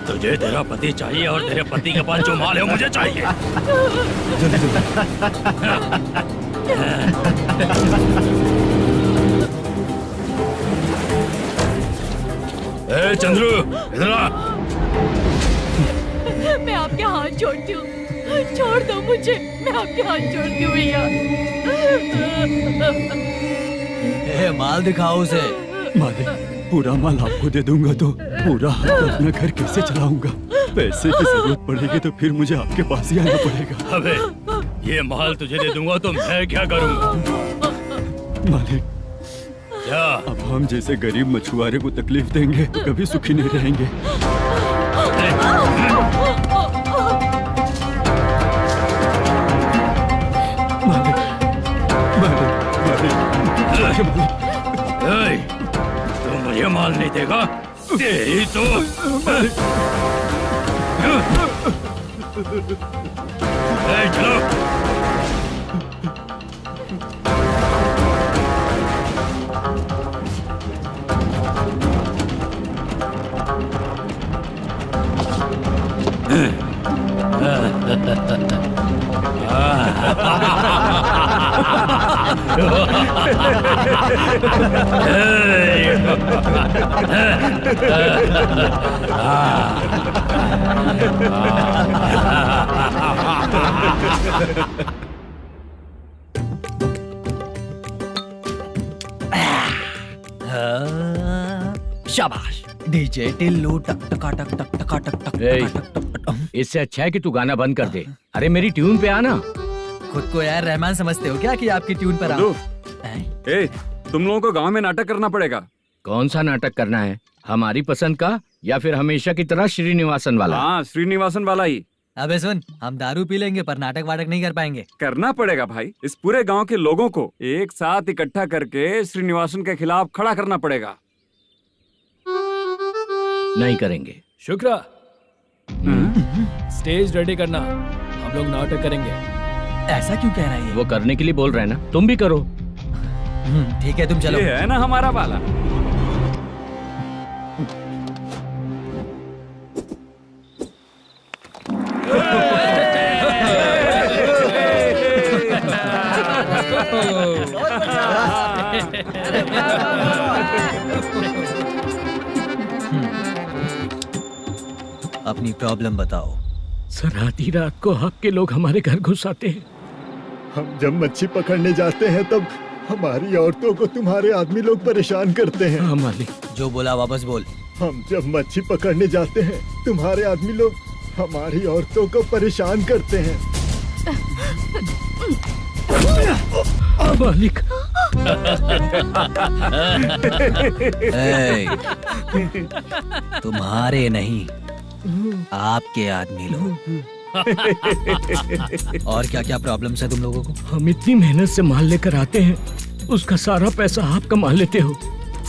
तुझे तेरा पति चाहिए और तेरे पति के पास जो माल है मुझे चाहिए। ए चंद्रू, इधर आ। मैं आपके हाथ जोड़ती हूँ, छोड़ दो मुझे, मैं आपके हाथ जोड़ती हूँ भैया। माल दिखाओ उसे। मालिक, पूरा माल आपको दे दूंगा तो पूरा हाथ अपना घर कैसे चलाऊंगा? पैसे की जरूरत पड़ेगी तो फिर मुझे आपके पास ही आना पड़ेगा। अबे, ये माल तुझे दे दूंगा तो मैं क्या करूंगा? मालिक, क्या? अब हम जैसे गरीब मछुआरे को तकलीफ देंगे तो कभी सुखी नहीं रहेंगे। मालिक, मालिक, मालिक, तू मुझे माल नहीं देगा? तेरी तो चलो। शाबाश डीजे टिल्लू टक टका टक टक टका टक टक टक टक। इससे अच्छा है कि तू गाना बंद कर दे। अरे मेरी ट्यून पे आना। खुद को यार रहमान समझते हो क्या कि आपकी ट्यून पर आओ? ए, तुम लोगों को गांव में नाटक करना पड़ेगा। कौन सा नाटक करना है? हमारी पसंद का या फिर हमेशा की तरह श्रीनिवासन वाला? हाँ, श्रीनिवासन वाला ही। अबे सुन, हम दारू पी लेंगे पर नाटक वाटक नहीं कर पाएंगे। करना पड़ेगा भाई। इस पूरे गांव के लोगों को एक साथ इकट्ठा करके श्रीनिवासन के खिलाफ खड़ा करना पड़ेगा। नहीं करेंगे। शुक्रा, स्टेज रेडी करना, हम लोग नाटक करेंगे। ऐसा क्यों कह रहा है ये? वो करने के लिए बोल रहे हैं ना, तुम भी करो। ठीक है, तुम चलो। ये है ना हमारा वाला। अपनी प्रॉब्लम बताओ। सर, आधी रात को आपके लोग हमारे घर घुस आते हैं। हम जब मच्छी पकड़ने जाते हैं तब हमारी औरतों को तुम्हारे आदमी लोग परेशान करते हैं। हाँ मालिक। जो बोला वापस बोल। हम जब मच्छी पकड़ने जाते हैं तुम्हारे आदमी लोग हमारी औरतों को परेशान करते हैं। मालिक। तुम्हारे नहीं, आपके आदमी लोग। और क्या क्या प्रॉब्लम्स है तुम लोगों को? हम इतनी मेहनत से माल लेकर आते हैं, उसका सारा पैसा आप कमा लेते हो।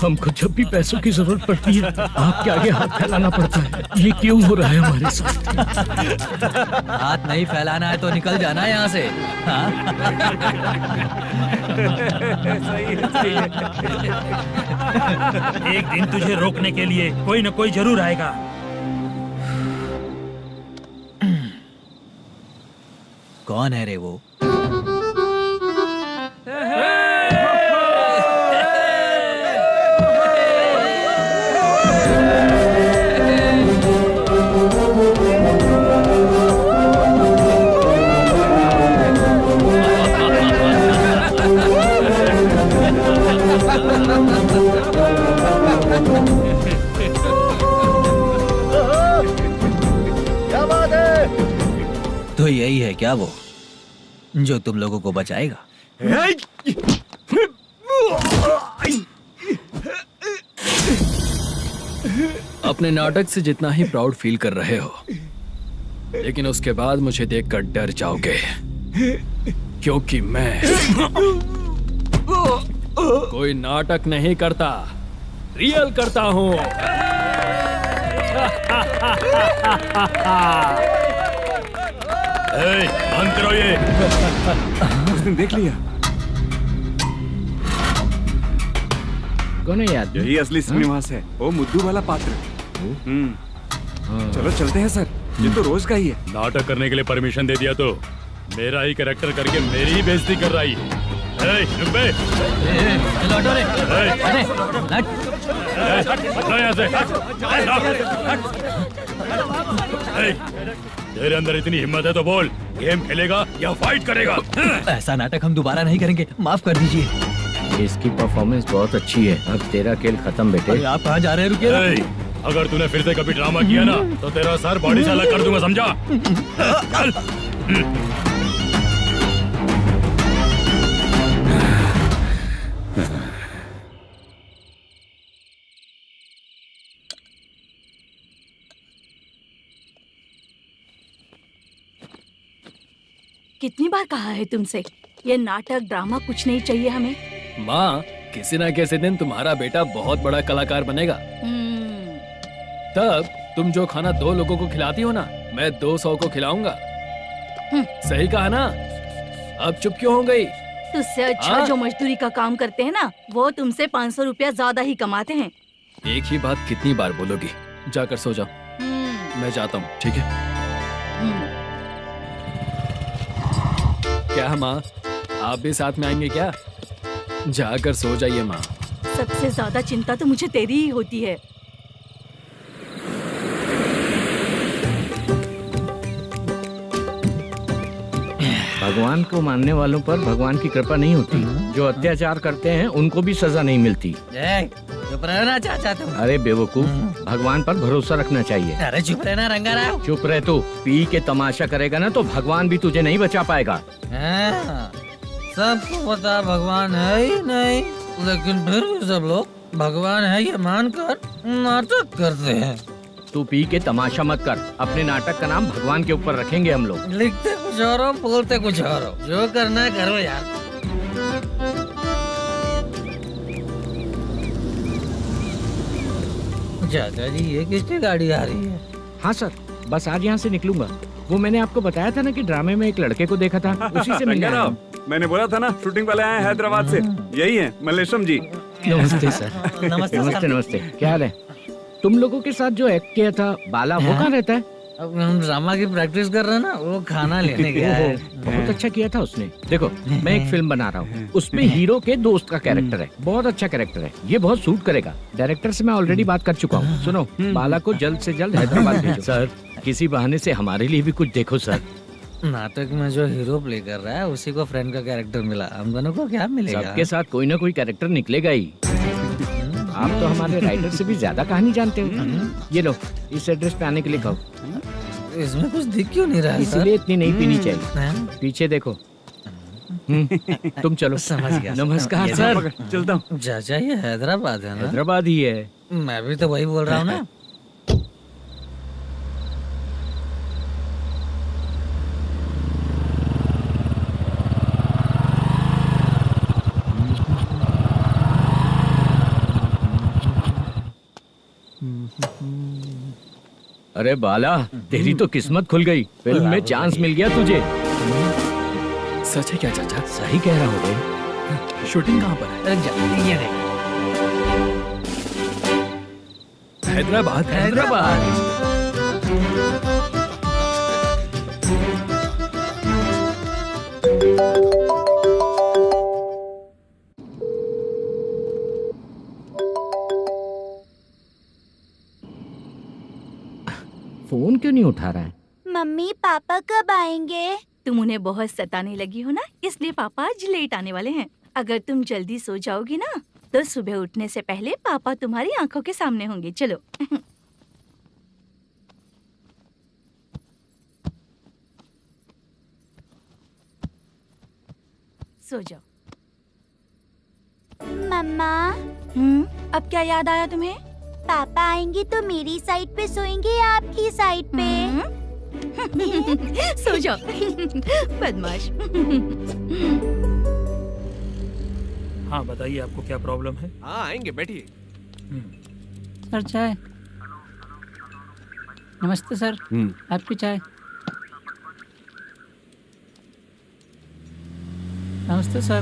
हमको जब भी पैसों की जरूरत पड़ती है आपके आगे हाथ फैलाना पड़ता है। ये क्यों हो रहा है हमारे साथ? हाथ नहीं फैलाना है तो निकल जाना है यहाँ से। हाँ? एक दिन तुझे रोकने के लिए कोई न कोई जरूर आएगा। कौन है रे वो? क्या बात है? तो यही है क्या वो जो तुम लोगों को बचाएगा? अपने नाटक से जितना ही प्राउड फील कर रहे हो, लेकिन उसके बाद मुझे देखकर डर जाओगे, क्योंकि मैं कोई नाटक नहीं करता, रियल करता हूँ। बंद करो ये। उसने देख लिया। कौन है याद? यही असली श्रीनिवास है, वो मुद्दू वाला पात्र। चलो चलते हैं सर, ये तो रोज का ही है। नाटक करने के लिए परमिशन दे दिया तो मेरा ही कैरेक्टर करके मेरी ही बेइज्जती कर रही है। रुक बे। लौटो रे। हटो यहाँ से। तेरे अंदर इतनी हिम्मत है तो बोल, गेम खेलेगा या फाइट करेगा? ऐसा नाटक हम दोबारा नहीं करेंगे, माफ कर दीजिए। इसकी परफॉर्मेंस बहुत अच्छी है। अब तेरा खेल खत्म बेटे। अरे आप कहाँ जा रहे हैं? रुकिए ना। अगर तूने फिर से कभी ड्रामा किया ना तो तेरा सर बॉडी से अलग कर दूंगा, समझा? चल। कितनी बार कहा है तुमसे, ये नाटक ड्रामा कुछ नहीं चाहिए हमें। माँ, किसी ना किसी दिन तुम्हारा बेटा बहुत बड़ा कलाकार बनेगा। तब तुम जो खाना 2 लोगों को खिलाती हो ना, मैं 200 को खिलाऊंगा। सही कहा ना? अब चुप क्यों हो गई? तुझसे अच्छा जो मजदूरी का काम करते हैं ना, वो तुमसे 500 रुपया ज्यादा ही कमाते हैं। एक ही बात कितनी बार बोलोगी? जाकर सो जाओ। मैं जाता हूँ, ठीक है? क्या माँ, आप भी साथ में आएंगे क्या? जाकर सो जाइए माँ। सबसे ज्यादा चिंता तो मुझे तेरी ही होती है। भगवान को मानने वालों पर भगवान की कृपा नहीं होती। जो अत्याचार करते हैं उनको भी सजा नहीं मिलती। चुप रहना चाचा तुम। अरे बेवकूफ, भगवान पर भरोसा रखना चाहिए। अरे चुप रहना रंगा राव। चुप रह तू। पी के तमाशा करेगा ना तो भगवान भी तुझे नहीं बचा पाएगा। सबको पता भगवान है ही नहीं, लेकिन फिर भी सब लोग भगवान है ये मानकर नाटक करते हैं। तू पी के तमाशा मत कर। अपने नाटक का नाम भगवान के ऊपर रखेंगे हम लोग। लिखते कुछ और हो, बोलते कुछ और हो, जो करना है करो यार। चाचा जी, ये किसकी गाड़ी आ रही है? हाँ सर, बस आज यहाँ से निकलूंगा। वो मैंने आपको बताया था ना कि ड्रामे में एक लड़के को देखा था, उसी से मिलने आया हूँ। मैंने बोला था ना, शूटिंग वाले आए हैं हैदराबाद से। यही है मल्लेश्वरम जी। नमस्ते सर। नमस्ते नमस्ते नमस्ते। क्या हाल है? तुम लोगों के साथ जो एक्ट किया था बाला, वो कहाँ रहता है? अब हम ड्रामा की प्रैक्टिस कर रहे हैं ना, वो खाना लेने गया है। बहुत अच्छा किया था उसने। देखो, मैं एक फिल्म बना रहा हूँ, उसमें हीरो के दोस्त का कैरेक्टर है। बहुत अच्छा कैरेक्टर है, ये बहुत सूट करेगा। डायरेक्टर से मैं ऑलरेडी बात कर चुका हूँ। सुनो, बाला को जल्द से जल्द हैदराबाद भेजो। सर, किसी बहाने से हमारे लिए भी कुछ देखो सर। नाटक में जो हीरो प्ले कर रहा है उसी को फ्रेंड का कैरेक्टर मिला, हम दोनों को क्या मिलेगा? सबके साथ कोई ना कोई कैरेक्टर निकलेगा ही। आप तो हमारे राइटर से भी ज्यादा कहानी जानते हो। ये लो, इस एड्रेस पे आने के लिए कहो। इसमें कुछ दिख क्यों नहीं रहा? इसलिए इतनी नहीं पीनी चाहिए। पीछे देखो। तुम चलो। समझ गया। नमस्कार सर। चलता हूँ। चाचा, ये हैदराबाद है ना? हैदराबाद ही है। मैं भी तो वही बोल रहा हूँ ना। अरे बाला, तेरी तो किस्मत खुल गई। फिल्म में चांस मिल गया तुझे। सच है क्या चाचा? सही कह रहा हो भाई। शूटिंग कहाँ पर है? ये देख। हैदराबाद। हैदराबाद। फोन क्यों नहीं उठा रहा है? मम्मी पापा कब आएंगे? तुम उन्हें बहुत सताने लगी हो ना, इसलिए पापा आज लेट आने वाले हैं। अगर तुम जल्दी सो जाओगी ना तो सुबह उठने से पहले पापा तुम्हारी आंखों के सामने होंगे। चलो। सो जाओ। मम्मा, अब क्या याद आया तुम्हें? पापा आएंगे तो मेरी साइड पे सोएंगे या आपकी साइड पे? सो जाओ। बदमाश। हाँ बताइए, आपको क्या प्रॉब्लम है? हाँ आएंगे, बैठिए। सर चाय। नमस्ते सर, आपकी चाय। नमस्ते सर।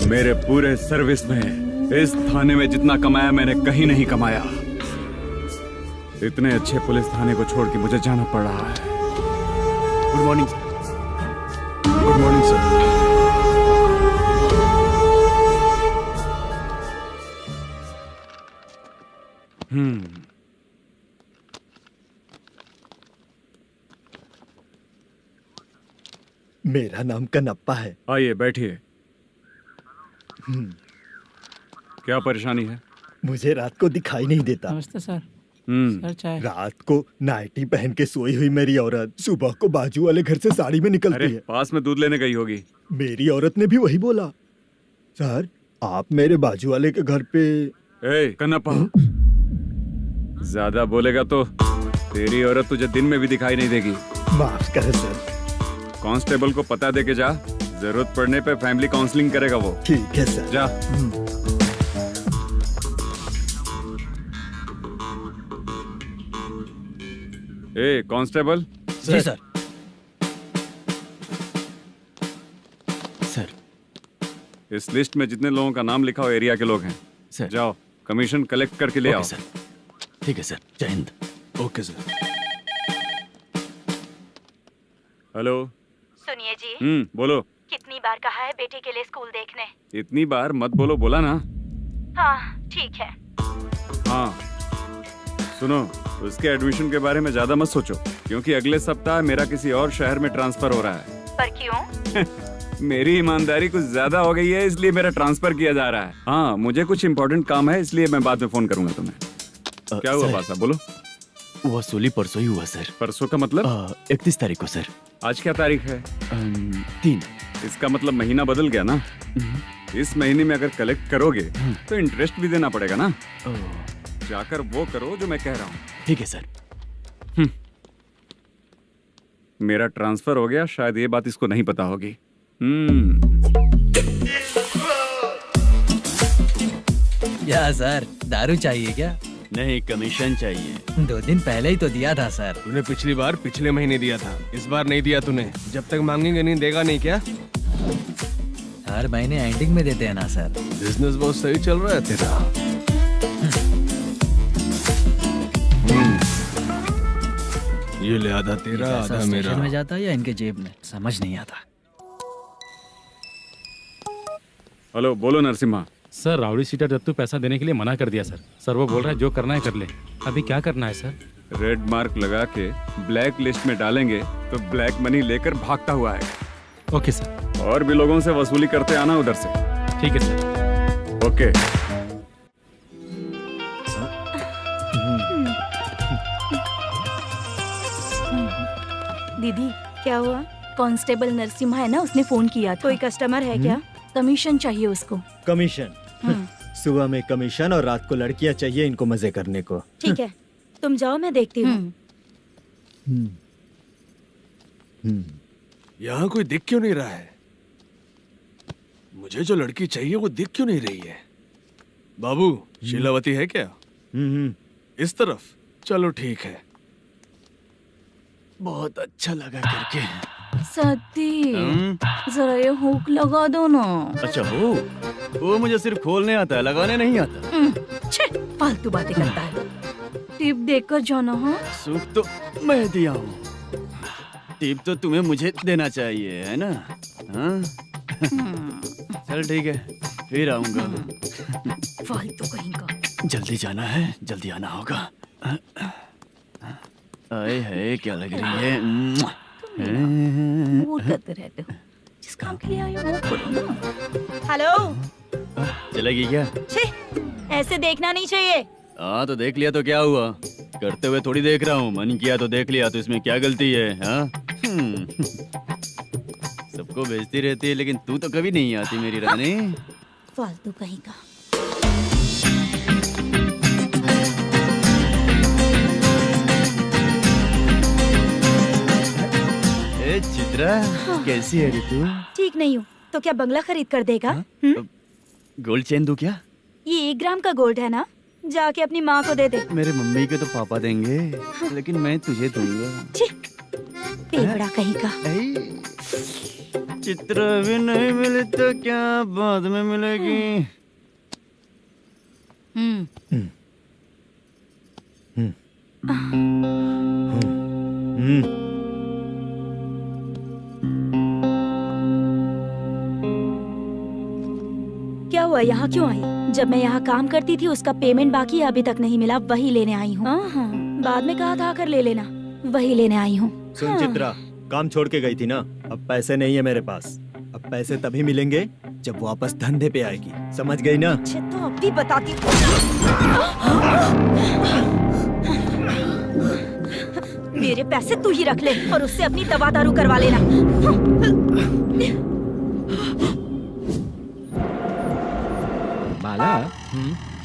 मेरे पूरे सर्विस में इस थाने में जितना कमाया मैंने कहीं नहीं कमाया। इतने अच्छे पुलिस थाने को छोड़ के मुझे जाना पड़ रहा है। Good morning sir. Good morning sir. मेरा नाम कनप्पा है। आइए बैठिए। क्या परेशानी है? मुझे रात को दिखाई नहीं देता। नमस्ते सर। सर चाय। रात को नाइटी पहन के सोई हुई मेरी औरत सुबह को बाजू वाले घर से साड़ी में निकलती अरे है। पास में दूध लेने गई होगी। मेरी औरत ने भी वही बोला। सर, आप मेरे बाजू वाले के घर पे। ए कन्नप्पा, ज्यादा बोलेगा तो तेरी औरत तुझे दिन में भी दिखाई नहीं देगी। माफ करें सर। कांस्टेबल को पता दे के जा, जरूरत पड़ने पे फैमिली काउंसलिंग करेगा वो। ठीक है सर। जा। ए कांस्टेबल। जी सर। सर, इस लिस्ट में जितने लोगों का नाम लिखा हो एरिया के लोग हैं। सर। जाओ कमीशन कलेक्ट करके ले आओ। सर। ठीक है सर, जय हिंद। Okay sir. हेलो। सुनिए जी, बोलो। कितनी बार कहा है बेटे के लिए स्कूल देखने? इतनी बार मत बोलो, बोला ना। हाँ ठीक है। हाँ सुनो, उसके एडमिशन के बारे में ज्यादा मत सोचो, क्योंकि अगले सप्ताह मेरा किसी और शहर में ट्रांसफर हो रहा है। पर क्यों? मेरी ईमानदारी कुछ ज्यादा हो गई है, इसलिए मेरा ट्रांसफर किया जा रहा है। हाँ मुझे कुछ इम्पोर्टेंट काम है, इसलिए मैं बाद में फोन करूंगा तुम्हें। क्या हुआ पासा, बोलो। वसूली परसों ही हुआ सर। परसों का मतलब? 31 तारीख को सर। आज क्या तारीख है? 3। इसका मतलब महीना बदल गया ना। इस महीने में अगर कलेक्ट करोगे तो इंटरेस्ट भी देना पड़ेगा ना। जाकर वो करो जो मैं कह रहा हूँ। ठीक है सर। मेरा ट्रांसफर हो गया, शायद ये बात इसको नहीं पता होगी। क्या सर, दारू चाहिए क्या? नहीं, कमीशन चाहिए। 2 दिन पहले ही तो दिया था सर। तूने पिछली बार पिछले महीने दिया था, इस बार नहीं दिया तूने। जब तक मांगेंगे नहीं देगा नहीं क्या? हर महीने एंडिंग में देते हैं ना सर। बिजनेस बहुत सही चल रहा है तेरा। ये ले आधा तेरा, आधा मेरा। में जाता है या इनके जेब में, समझ नहीं आता। हेलो, बोलो Narasimha. Sir rowdy seater Dattu पैसा देने के लिए मना कर दिया सर। सर वो बोल रहा है जो करना है कर ले। अभी क्या करना है सर? रेड मार्क लगा के ब्लैक लिस्ट में डालेंगे तो ब्लैक मनी लेकर भागता हुआ है। Okay sir. और भी लोगों से वसूली करते आना उधर से। ठीक है सर। ओके। दीदी क्या हुआ? कांस्टेबल नरसिम्हा है ना, उसने फोन किया था। कोई कस्टमर है क्या? कमीशन चाहिए उसको। कमीशन? सुबह में कमीशन और रात को लड़कियां चाहिए इनको मजे करने को। ठीक है, तुम जाओ, मैं देखती हूँ। यहाँ कोई दिख क्यों नहीं रहा है? मुझे जो लड़की चाहिए वो दिख क्यों नहीं रही है? बाबू, शीलावती है क्या? इस तरफ? चलो ठीक है। बहुत अच्छा लगा करके। सती, जरा ये हुक लगा दो ना। अच्छा वो मुझे सिर्फ खोलने आता है, लगाने नहीं आता। छे, फालतू बातें करता है। टिप देकर जाना। हाँ सुख तो मैं दिया हूँ, टिप तो तुम्हें मुझे देना चाहिए, है ना? हाँ? चल ठीक है, फिर आऊंगा। फालतू कहीं का। जल्दी जाना है, जल्दी आना होगा। आए है, क्या लग रही है? वो करते रहते हो। जिस काम के लिए आए हो वो करो ना। हेलो, चलेगी क्या? छी, ऐसे देखना नहीं चाहिए। हाँ तो देख लिया तो क्या हुआ? करते हुए थोड़ी देख रहा हूँ, मन किया तो देख लिया, तो इसमें क्या गलती है? हाँ? सबको भेजती रहती है, लेकिन तू तो कभी नहीं आती मेरी रानी। फालतू कहीं का। ए चित्रा, कैसी है रे तू? ठीक नहीं हूँ तो क्या बंगला खरीद कर देगा? गोल्ड चेन दूं क्या? ये 1 ग्राम का गोल्ड है ना? जाके अपनी माँ को दे दे। मेरे मम्मी के तो पापा देंगे, लेकिन मैं तुझे दूंगा। टेबड़ा कहीं का। चित्र भी नहीं मिली तो क्या बाद में मिलेगी। क्या हुआ, यहाँ क्यों आई? जब मैं यहाँ काम करती थी उसका पेमेंट बाकी है, अभी तक नहीं मिला, वही लेने आई हूँ। बाद में कहा था आकर ले लेना, वही लेने आई हूँ। सुन चित्रा, काम छोड़ के गई थी ना, अब पैसे नहीं है मेरे पास। अब पैसे तभी मिलेंगे जब वापस धंधे पे आएगी, समझ गई ना? अच्छा तो अब भी बताती। मेरे पैसे तू ही रख ले और उससे अपनी दवा दारू करवा लेना। बाला,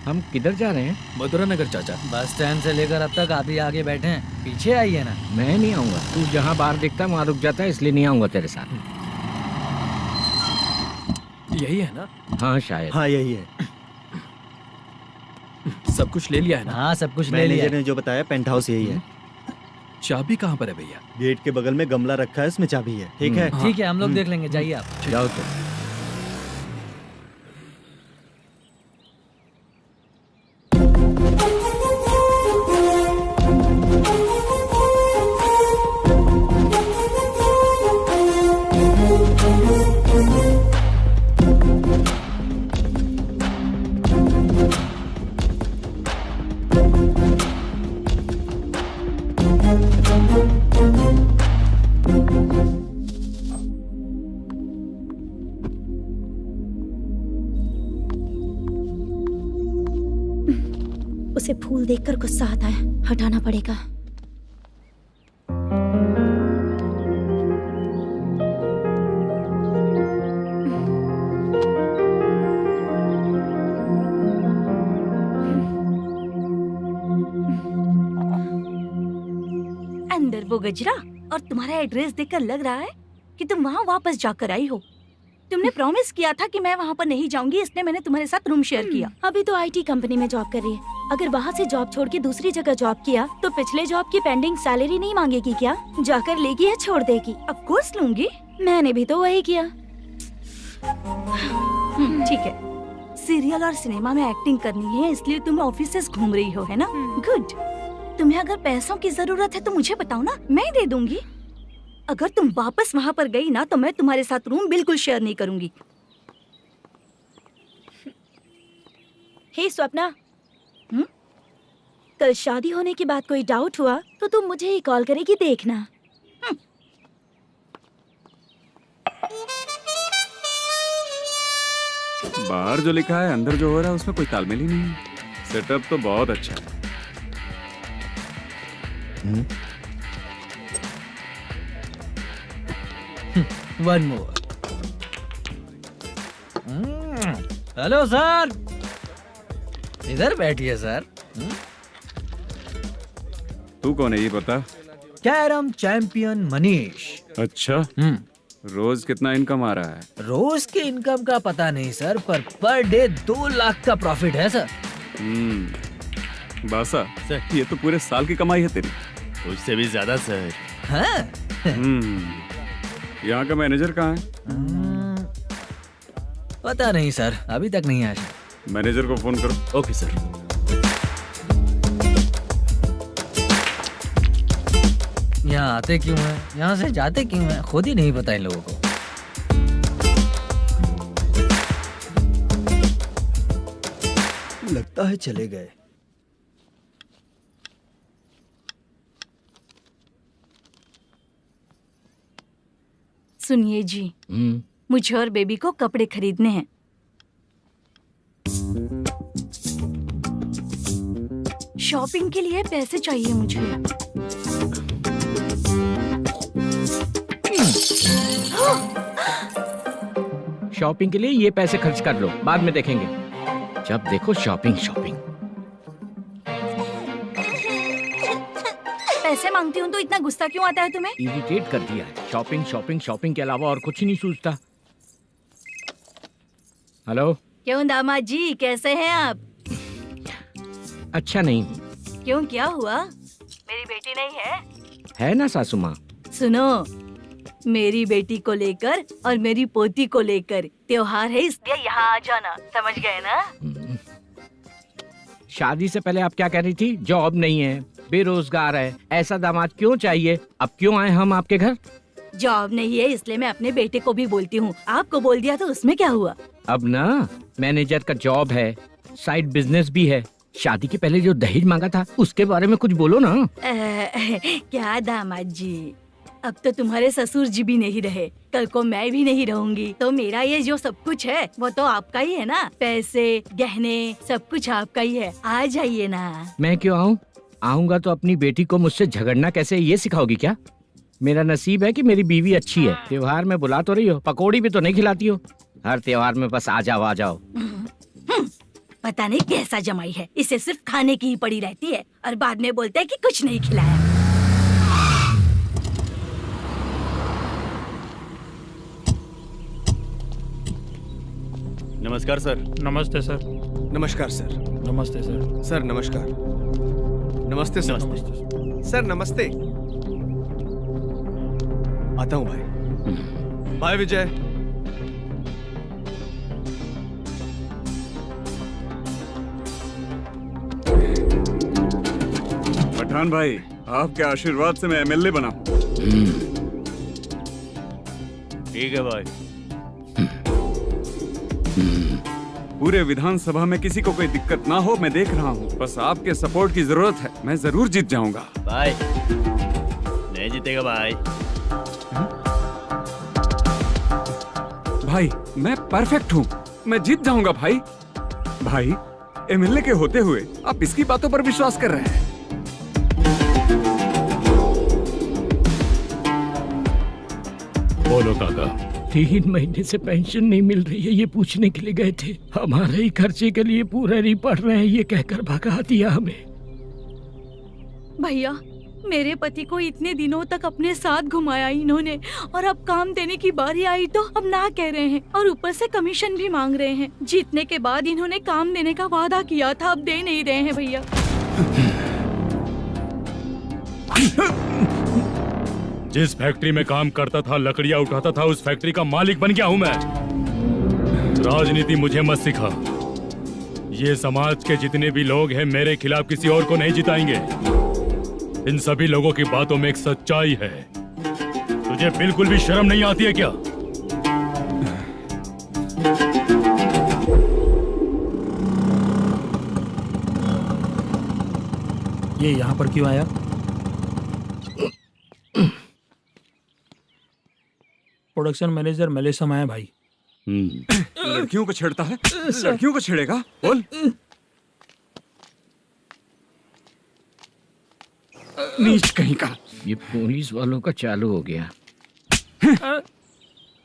हम किधर जा रहे हैं? मथुरा नगर चाचा। बस स्टैंड से लेकर अब तक आप ही आगे बैठे हैं, पीछे आइए ना। मैं नहीं आऊंगा, तू जहाँ बाहर दिखता है वहाँ रुक जाता है, इसलिए नहीं आऊंगा तेरे साथ। यही है ना? हाँ शायद। हाँ यही है। सब कुछ ले लिया है ना? हाँ सब कुछ ले लिया। मैनेजर ने जो बताया पेंट हाउस यही है। चाबी कहाँ पर है भैया? गेट के बगल में गमला रखा है, उसमें चाबी है। ठीक है? ठीक है, हम लोग देख लेंगे, जाइए आप। जाओ तो। उसे फूल देखकर गुस्सा आता है, हटाना पड़ेगा। अंदर वो गजरा और तुम्हारा एड्रेस देखकर लग रहा है कि तुम वहाँ वापस जाकर आई हो। तुमने प्रॉमिस किया था कि मैं वहाँ पर नहीं जाऊंगी, इसलिए मैंने तुम्हारे साथ रूम शेयर किया। अभी तो आईटी कंपनी में जॉब कर रही है। अगर वहाँ से जॉब छोड़ के दूसरी जगह जॉब किया तो पिछले जॉब की पेंडिंग सैलरी नहीं मांगेगी क्या? जाकर लेगी या छोड़ देगी? ऑफ कोर्स लूंगी। मैंने भी तो वही किया। ठीक है, सीरियल और सिनेमा में एक्टिंग करनी है, इसलिए तुम ऑफिसेस घूम रही हो, है ना? गुड। तुम्हें अगर पैसों की जरूरत है तो मुझे बताओ ना, मैं दे दूंगी। अगर तुम वापस वहाँ पर गई ना तो मैं तुम्हारे साथ रूम बिल्कुल शेयर नहीं करूंगी। हे स्वप्ना, कल शादी होने की बात कोई डाउट हुआ तो तुम मुझे ही कॉल करेगी, देखना। बाहर जो लिखा है अंदर जो हो रहा है उसमें कोई तालमेल ही नहीं है। सेटअप तो बहुत अच्छा है। One more. हेलो सर, इधर बैठिए सर। तू कौन है ये बता? Carrom champion Manish. अच्छा, रोज कितना इनकम आ रहा है? रोज के इनकम का पता नहीं सर, पर डे 2 लाख का प्रॉफिट है सर। बासा, ये तो पूरे साल की कमाई है तेरी। उससे भी ज्यादा सर। हाँ? यहाँ का मैनेजर कहाँ है? पता नहीं सर, अभी तक नहीं आया। मैनेजर को फोन करो। Okay sir. यहाँ आते क्यों हैं, यहाँ से जाते क्यों हैं, खुद ही नहीं पता इन लोगों को। लगता है चले गए। सुनिए जी, मुझे और बेबी को कपड़े खरीदने हैं। शॉपिंग के लिए पैसे चाहिए मुझे। शॉपिंग के लिए ये पैसे खर्च कर लो, बाद में देखेंगे। जब देखो शॉपिंग शॉपिंग। पैसे मांगती हूँ तो इतना गुस्सा क्यों आता है तुम्हें? इरिटेट कर दिया है। शॉपिंग शॉपिंग शॉपिंग के अलावा और कुछ नहीं सूझता। हेलो, क्यों दामाद जी, कैसे हैं आप? अच्छा नहीं। क्यों, क्या हुआ? मेरी बेटी नहीं है? है ना सासू माँ। सुनो, मेरी बेटी को लेकर और मेरी पोती को लेकर त्योहार है, इसलिए यहाँ आ जाना, समझ गए ना? शादी से पहले आप क्या कह रही थी? जॉब नहीं है, बेरोजगार है, ऐसा दामाद क्यों चाहिए? अब क्यों आए हम आपके घर? जॉब नहीं है इसलिए मैं अपने बेटे को भी बोलती हूँ, आपको बोल दिया तो उसमें क्या हुआ? अब ना मैनेजर का जॉब है, साइड बिजनेस भी है। शादी के पहले जो दहेज मांगा था उसके बारे में कुछ बोलो ना। क्या दामाद जी, अब तो तुम्हारे ससुर जी भी नहीं रहे, कल को मैं भी नहीं रहूंगी, तो मेरा ये जो सब कुछ है वो तो आपका ही है ना। पैसे, गहने, सब कुछ आपका ही है। आ जाइए ना। मैं क्यों आऊँ? आऊंगा तो अपनी बेटी को मुझसे झगड़ना कैसे ये सिखाओगी क्या? मेरा नसीब है कि मेरी बीवी अच्छी है। त्योहार में बुला तो रही हो, पकौड़ी भी तो नहीं खिलाती हो। हर त्योहार में बस आ जाओ आ जाओ। पता नहीं कैसा जमाई है, इसे सिर्फ खाने की ही पड़ी रहती है और बाद में बोलते हैं कि कुछ नहीं खिलाया। नमस्कार सर। नमस्ते सर। नमस्कार सर। नमस्ते सर। सर नमस्कार। नमस्ते सर। सर नमस्ते। आता हूँ भाई। बाय विजय। पठान भाई, आपके आशीर्वाद से मैं एमएलए बना हूँ। ठीक है भाई। पूरे विधानसभा में किसी को कोई दिक्कत ना हो, मैं देख रहा हूँ। बस आपके सपोर्ट की जरूरत है, मैं जरूर जीत जाऊंगा। भाई नहीं जीतेगा भाई। भाई मैं परफेक्ट हूँ, मैं जीत जाऊंगा भाई। भाई एमएलए के होते हुए आप इसकी बातों पर विश्वास कर रहे हैं। बोलो काका। 3 महीने से पेंशन नहीं मिल रही है, ये पूछने के लिए गए थे। हमारे ही खर्चे के लिए पूरा नहीं पड़ रहे हैं, ये कहकर भगा दिया हमें। भैया, मेरे पति को इतने दिनों तक अपने साथ घुमाया इन्होंने, और अब काम देने की बारी आई तो अब ना कह रहे हैं और ऊपर से कमीशन भी मांग रहे हैं। जीतने के बाद इन्होंने काम देने का वादा किया था, अब दे नहीं रहे हैं भैया। जिस फैक्ट्री में काम करता था, लकड़ियां उठाता था, उस फैक्ट्री का मालिक बन गया हूं मैं। राजनीति मुझे मत सिखा। ये समाज के जितने भी लोग हैं मेरे खिलाफ किसी और को नहीं जिताएंगे। इन सभी लोगों की बातों में एक सच्चाई है। तुझे बिल्कुल भी शर्म नहीं आती है क्या? ये यहाँ पर क्यों आया? प्रोडक्शन मैनेजर मलेशम आया भाई। लड़कियों को छेड़ता है, लड़कियों को छेड़ेगा? बोल। नीच कहीं का। ये पुलिस वालों का चालू हो गया।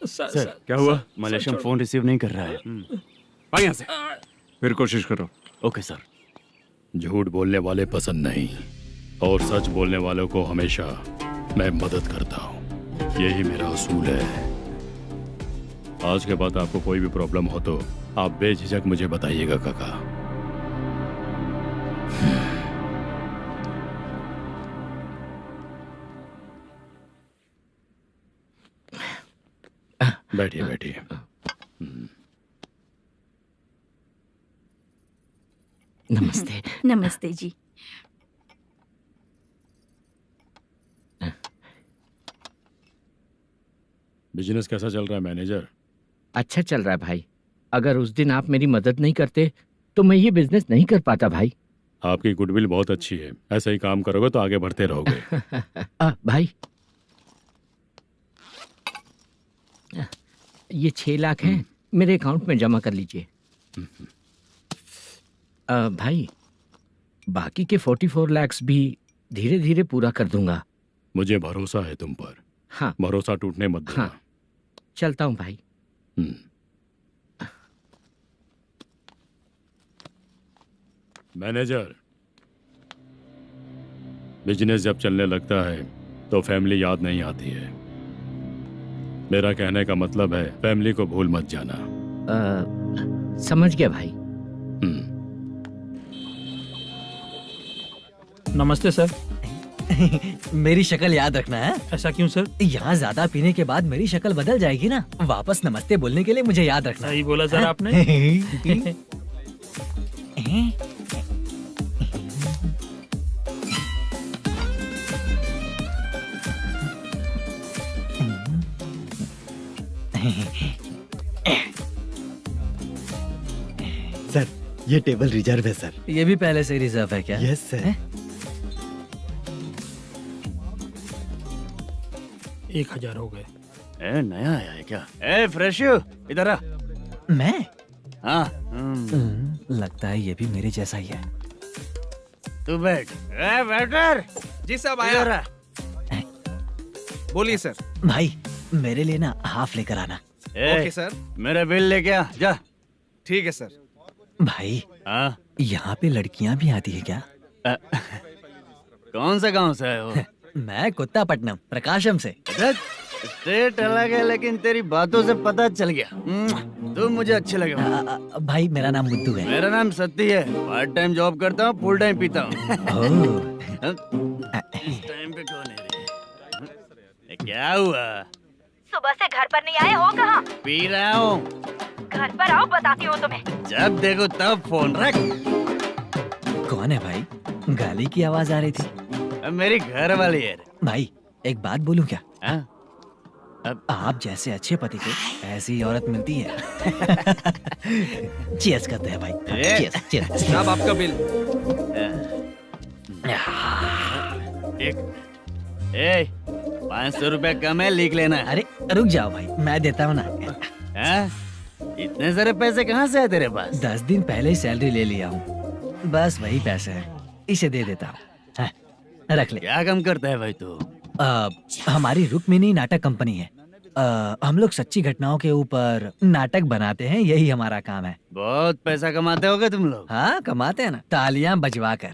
सर क्या हुआ? मलेशियन फोन रिसीव नहीं कर रहा है। आ यहाँ से। फिर कोशिश करो। Okay sir. झूठ बोलने वाले पसंद नहीं, और सच बोलने वालों को हमेशा मैं मदद करता हूँ। यही मेरा असूल है। आज के बाद आपको कोई भी प्रॉब्लम हो तो आप बेझिझक मुझे बताइएगा काका। बैठिए बैठिए। नमस्ते। नमस्ते जी। बिजनेस कैसा चल रहा है मैनेजर? अच्छा चल रहा है भाई। अगर उस दिन आप मेरी मदद नहीं करते तो मैं ये बिजनेस नहीं कर पाता भाई। आपकी गुडविल बहुत अच्छी है, ऐसा ही काम करोगे तो आगे बढ़ते रहोगे। भाई ये 6 लाख हैं, मेरे अकाउंट में जमा कर लीजिए। भाई बाकी के 44 लाख भी धीरे धीरे पूरा कर दूंगा। मुझे भरोसा है तुम पर। हाँ। भरोसा टूटने मत देना। हाँ। चलता हूँ भाई। मैनेजर, बिजनेस जब चलने लगता है तो फैमिली याद नहीं आती है। मेरा कहने का मतलब है फैमिली को भूल मत जाना। समझ गया भाई। नमस्ते सर। मेरी शक्ल याद रखना है। ऐसा क्यों सर? यहाँ ज्यादा पीने के बाद मेरी शक्ल बदल जाएगी ना। वापस नमस्ते बोलने के लिए मुझे याद रखना। सही बोला सर आपने। सर ये टेबल रिजर्व है सर। ये भी पहले से रिजर्व है क्या? Yes sir. 1000 हो गए। ए नया आया है क्या? ए फ्रेश इधर आ। मैं? हाँ। लगता है ये भी मेरे जैसा ही है। तू बैठ। ए वेटर। जी साहब इधर आ। बोलिए सर। भाई मेरे लिए ना हाफ लेकर आना। Okay sir. मेरा बिल लेके आ जा। ठीक है सर। भाई हाँ यहाँ पे लड़कियाँ भी आती है क्या? कौन सा गांव से है वो? मैं कुत्तापट्टनम प्रकाशम से। स्टेट अलग है लेकिन तेरी बातों से पता चल गया। तू मुझे अच्छे लगे। भाई मेरा नाम मुद्दू है। मेरा नाम सत्ती है। पार्ट टाइम जॉब करता हूँ, फुल टाइम पीता हूँ। इस टाइम पे कौन है रे? क्या हुआ? सुबह से घर पर नहीं आए हो? कहाँ? पी रहा हूँ। घर पर आओ, बताती हूँ तुम्हें। जब देखो तब फोन रख। कौन है भाई? गाली की आवाज आ रही थी। मेरी घर वाली है। भाई एक बात बोलूं क्या? अब आप जैसे अच्छे पति को ऐसी औरत मिलती है। चीयर्स करते हैं भाई। Cheers cheers. साहब आपका बिल। एक 500 रुपया कम है, लिख लेना। अरे रुक जाओ भाई, मैं देता हूँ ना। इतने सारे पैसे कहाँ से है तेरे पास? 10 दिन पहले ही सैलरी ले लिया हूँ। बस वही पैसे हैं, इसे दे देता हूँ। रख ले। क्या काम करता है भाई तू? हमारी रुक्मिनी नाटक कंपनी है। हम लोग सच्ची घटनाओं के ऊपर नाटक बनाते हैं, यही हमारा काम है। बहुत पैसा कमाते होगे तुम लोग। हाँ कमाते हैं ना, तालियां बजवा कर।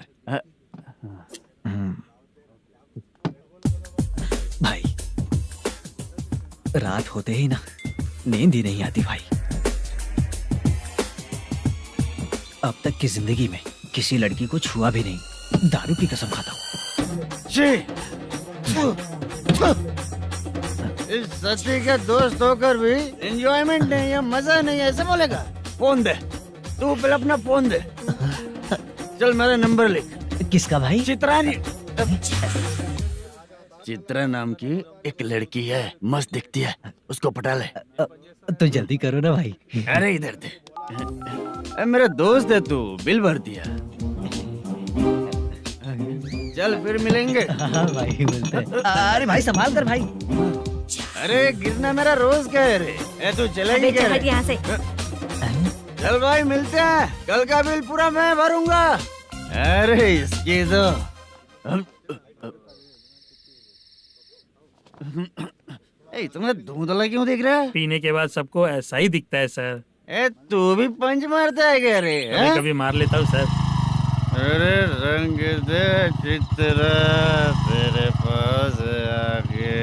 भाई रात होते ही ना नींद ही नहीं आती भाई। अब तक की जिंदगी में किसी लड़की को छुआ भी नहीं, दारू की कसम खाता हूँ। इस सच्ची का दोस्त होकर भी एंजॉयमेंट नहीं है, मजा नहीं है, ऐसे बोलेगा? फोन दे, तू पहले अपना फोन दे। चल मेरा नंबर लिख। किसका भाई? चित्रानी। चित्रा नाम की एक लड़की है, मस्त दिखती है, उसको पटा ले। तो जल्दी करो ना भाई। अरे इधर दे। मेरा दोस्त है तू, बिल भर दिया। चल फिर मिलेंगे। हाँ भाई मिलते हैं। अरे भाई संभाल कर भाई। अरे गिरना मेरा रोज का है रे। तू चलेगी क्या रे? यहाँ से। चल भाई मिलते हैं, कल का बिल पूरा मैं भरूंगा। अरे इसकी तो तुम्हें धुंधला क्यों दिख रहा है? पीने के बाद सबको ऐसा ही दिखता है सर। तू भी पंच मारता है क्या रे? कभी कभी मार लेता हूँ सर। अरे रंग दे चित्रा तेरे पास आके।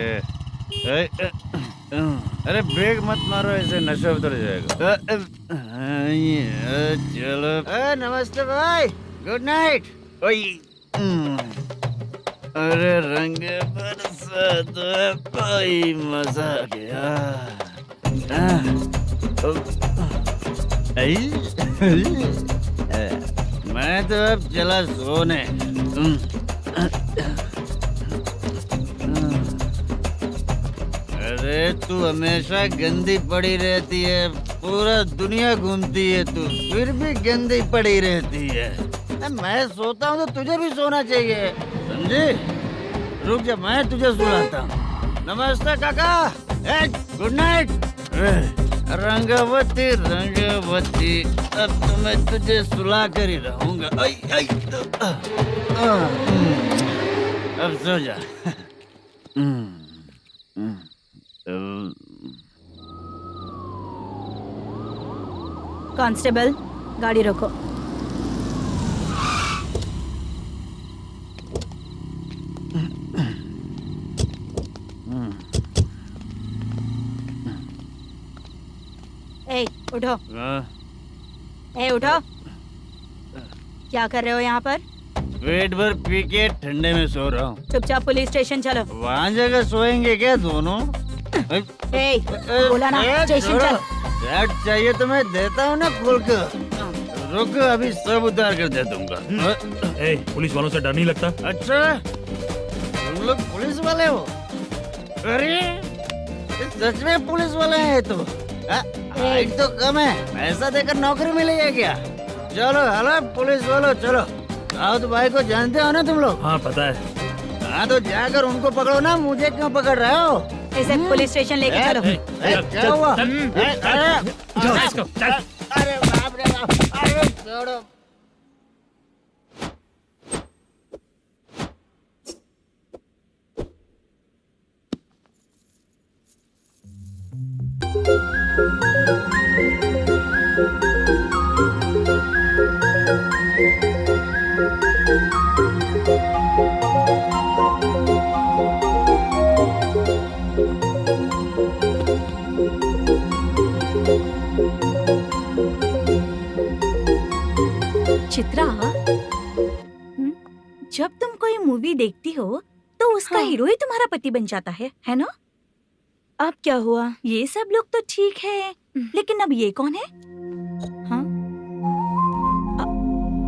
अरे ब्रेक मत मारो, ऐसे नशा उतर जाएगा। चलो। नमस्ते भाई, गुड नाइट। अरे रंग बरसात भाई, मजा आ गया। मैं तो अब चला सोने। अरे तू हमेशा गंदी पड़ी रहती है, पूरा दुनिया घूमती है तू, फिर भी गंदी पड़ी रहती है। मैं सोता हूँ तो तुझे भी सोना चाहिए, समझे? रुक जा, मैं तुझे सुलाता हूँ। नमस्ते काका, गुड नाइट। रंगवती रंगवती, अब तो मैं तुझे सुला कर ही रहूंगा। अब सो जा। कांस्टेबल, गाड़ी रोको। ए, उठो। ए, उठो। क्या कर रहे हो यहाँ पर? पेट भर पी के ठंडे में सो रहा हूँ। चुपचाप पुलिस स्टेशन चलो। वहाँ जगह सोएंगे क्या दोनों? बोला ना, स्टेशन चल। शर्ट चाहिए तो मैं देता हूँ ना खोल कर। रुक, अभी सब उतार कर दे दूंगा। पुलिस वालों से डर नहीं लगता? अच्छा, तुम लोग पुलिस वाले हो? अरे सच में पुलिस वाले हैं तो? हाइट तो कम है, पैसा देकर नौकरी मिलेगी क्या? चलो हेलो पुलिस वालों, चलो। राउत भाई को जानते हो ना तुम लोग? हाँ पता है। हाँ तो जाकर उनको पकड़ो ना, मुझे क्यों पकड़ रहे हो? इसे पुलिस स्टेशन लेके चलो। क्या हुआ? चल। अरे बाप रे बाप, अरे छोड़ो। चित्रा, जब तुम कोई मूवी देखती हो तो उसका हीरो ही तुम्हारा पति बन जाता है ना? अब क्या हुआ? ये सब लोग तो ठीक है, लेकिन अब ये कौन है? हाँ?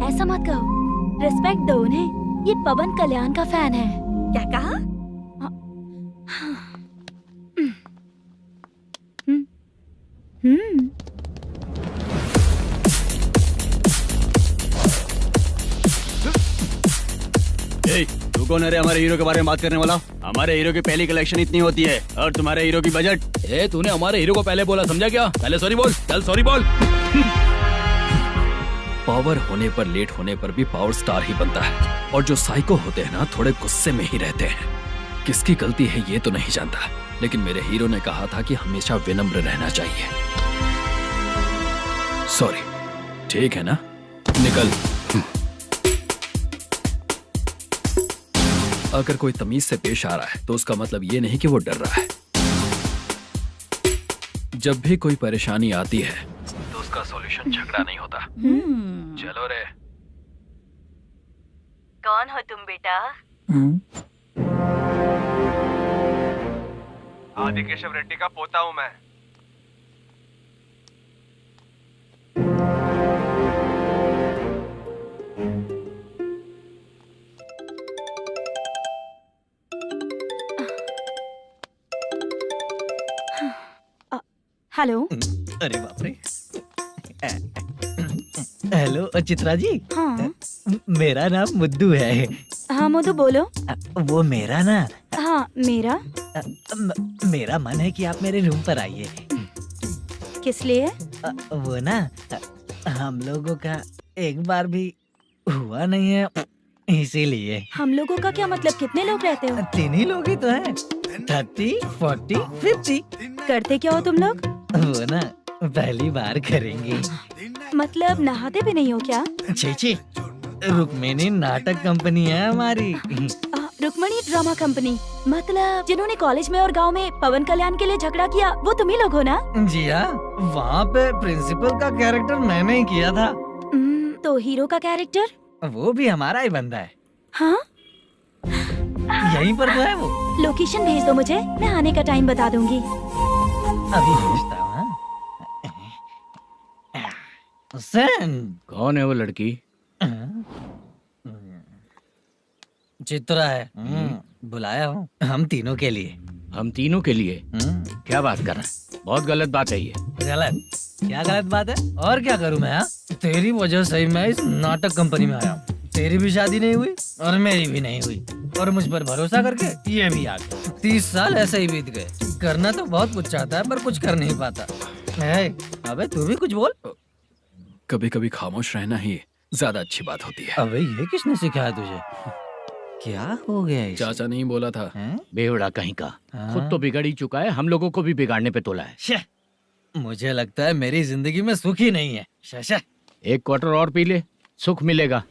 ऐसा मत कहो, रिस्पेक्ट दो उन्हें। ये पवन कल्याण का फैन है। क्या कहा? तू कौन है रे हमारे हीरो के बारे में बात करने वाला? हमारे हीरो की पहली कलेक्शन इतनी होती है और तुम्हारे हीरो की बजट। तूने हमारे हीरो को पहले बोला, समझा क्या? पहले सॉरी बोल, चल सॉरी बोल। पावर होने पर, लेट होने पर भी पावर स्टार ही बनता है। और जो साइको होते हैं ना, थोड़े गुस्से में ही रहते हैं। किसकी गलती है ये तो नहीं जानता, लेकिन मेरे हीरो ने कहा था कि हमेशा विनम्र रहना चाहिए। सॉरी, ठीक है ना? निकल। अगर कोई तमीज से पेश आ रहा है तो उसका मतलब ये नहीं कि वो डर रहा है। जब भी कोई परेशानी आती है तो उसका सॉल्यूशन झगड़ा नहीं होता। चलो रे। कौन हो तुम बेटा? आदि केशव रेड्डी का पोता हूँ मैं। हेलो। अरे बाप रे। हेलो चित्रा जी। हाँ मेरा नाम मुद्दू है। हाँ मधु बोलो। वो मेरा ना। हाँ मेरा। मेरा मन है कि आप मेरे रूम पर आइए। किस लिए? वो ना, हम लोगों का एक बार भी हुआ नहीं है, इसीलिए। हम लोगों का क्या मतलब? कितने लोग रहते हो? 3 ही लोग ही तो हैं। 30, 40, 50। करते क्या हो तुम लोग? वो ना पहली बार करेंगे। मतलब नहाते भी नहीं हो क्या? छी, रुक्मिणी नाटक कंपनी है हमारी। Rukmini drama company? मतलब जिन्होंने कॉलेज में और गांव में पवन कल्याण के लिए झगड़ा किया, वो तुम ही लोग हो ना? जी हाँ, वहाँ पे प्रिंसिपल का कैरेक्टर मैंने ही किया था। तो हीरो का कैरेक्टर? वो भी हमारा ही बंदा है। हाँ? यहीं पर तो है वो। लोकेशन भेज दो मुझे, मैं आने का टाइम बता दूंगी। अभी भेजता हूँ। कौन है वो लड़की? चित्रा है। बुलाया हूँ हम तीनों के लिए। हम तीनों के लिए? क्या बात कर रहा है? बहुत गलत बात है ये। गलत? क्या गलत बात है? और क्या करूँ मैं? तेरी वजह से ही मैं इस नाटक कंपनी में आया हूँ। तेरी भी शादी नहीं हुई और मेरी भी नहीं हुई, और मुझ पर भरोसा करके ये भी आ गया। 30 साल ऐसे ही बीत गए। करना तो बहुत कुछ चाहता है पर कुछ कर नहीं पाता। अबे तू भी कुछ बोल। कभी कभी खामोश रहना ही ज्यादा अच्छी बात होती है। अबे ये किसने सिखाया तुझे? क्या हो गया इसे? चाचा नहीं बोला था। बेवड़ा कहीं का। खुद तो बिगड़ ही चुका है, हम लोगों को भी बिगाड़ने पे तोला है। मुझे लगता है मेरी जिंदगी में सुख ही नहीं है। शशा, 1 क्वार्टर और पी ले, सुख मिलेगा।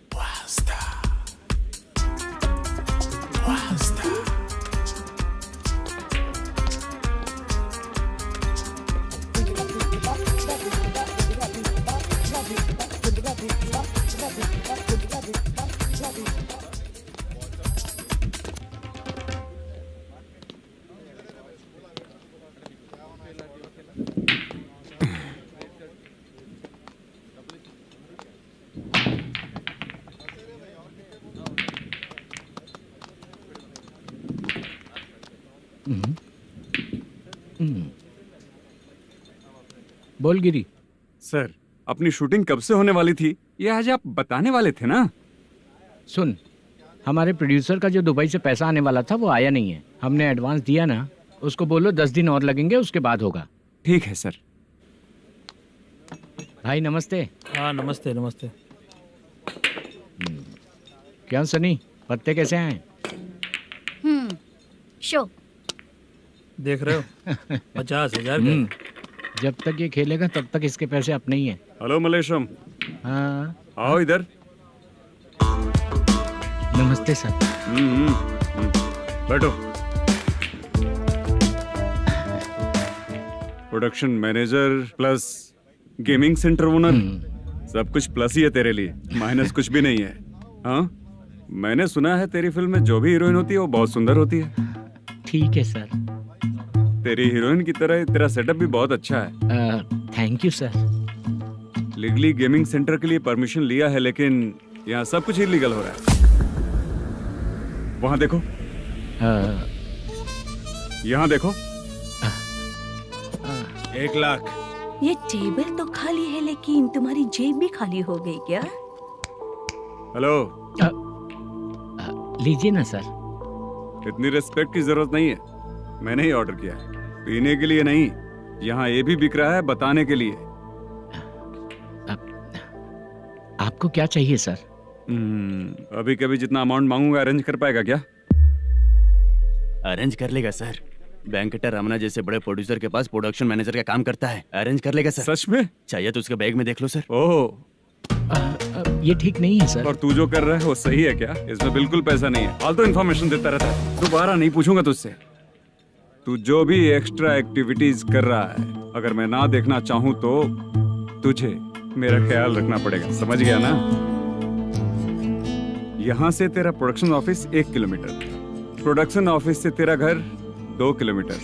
बोल गिरी। सर, अपनी शूटिंग कब से होने वाली थी ये आज आप बताने वाले थे ना? सुन, हमारे प्रोड्यूसर का जो दुबई से पैसा आने वाला था वो आया नहीं है। हमने एडवांस दिया ना, उसको बोलो 10 दिन और लगेंगे, उसके बाद होगा। ठीक है सर। भाई नमस्ते। हाँ नमस्ते नमस्ते। क्या सनी, पत्ते कैसे आए? शो देख रहे हो 50,000 का। जब तक ये खेलेगा तब तक इसके पैसे अपने ही हैं। हेलो मलेशम। हाँ आओ इधर। नमस्ते सर। बैठो। Production manager plus gaming centre owner, सब कुछ प्लस ही है तेरे लिए, माइनस कुछ भी नहीं है। हाँ, मैंने सुना है तेरी फिल्म में जो भी हीरोइन होती है वो बहुत सुंदर होती है। ठीक है सर। तेरी हीरोइन की तरह तेरा सेटअप भी बहुत अच्छा है। Thank you sir. Legally gaming centre के लिए परमिशन लिया है, लेकिन यहाँ सब कुछ इलीगल हो रहा है। वहाँ देखो, यहाँ देखो। 1 लाख। ये टेबल तो खाली है लेकिन तुम्हारी जेब भी खाली हो गई क्या? हेलो। लीजिए ना सर। इतनी रिस्पेक्ट की जरूरत नहीं है, मैंने ही ऑर्डर किया है, पीने के लिए नहीं। यहाँ ये भी बिक रहा है बताने के लिए। आपको क्या चाहिए सर? अभी कभी जितना अमाउंट मांगूंगा अरेंज कर पाएगा क्या? अरेंज कर लेगा सर। वेंकटर रमना जैसे बड़े प्रोड्यूसर के पास प्रोडक्शन मैनेजर का काम करता है, अरेंज कर लेगा सर। सच में? चाहिए तो उसके बैग में देख लो सर। ओह, ये ठीक नहीं है सर। और तू जो कर रहा है वो सही है क्या? इसमें बिल्कुल पैसा नहीं है, फालतू इन्फॉर्मेशन देता रहता है। दोबारा नहीं पूछूंगा तुझसे। तू जो भी एक्स्ट्रा एक्टिविटीज कर रहा है, अगर मैं ना देखना चाहूँ तो तुझे मेरा ख्याल रखना पड़ेगा, समझ गया ना? यहाँ से तेरा production office 1 kilometre, production office से तेरा घर 2 किलोमीटर,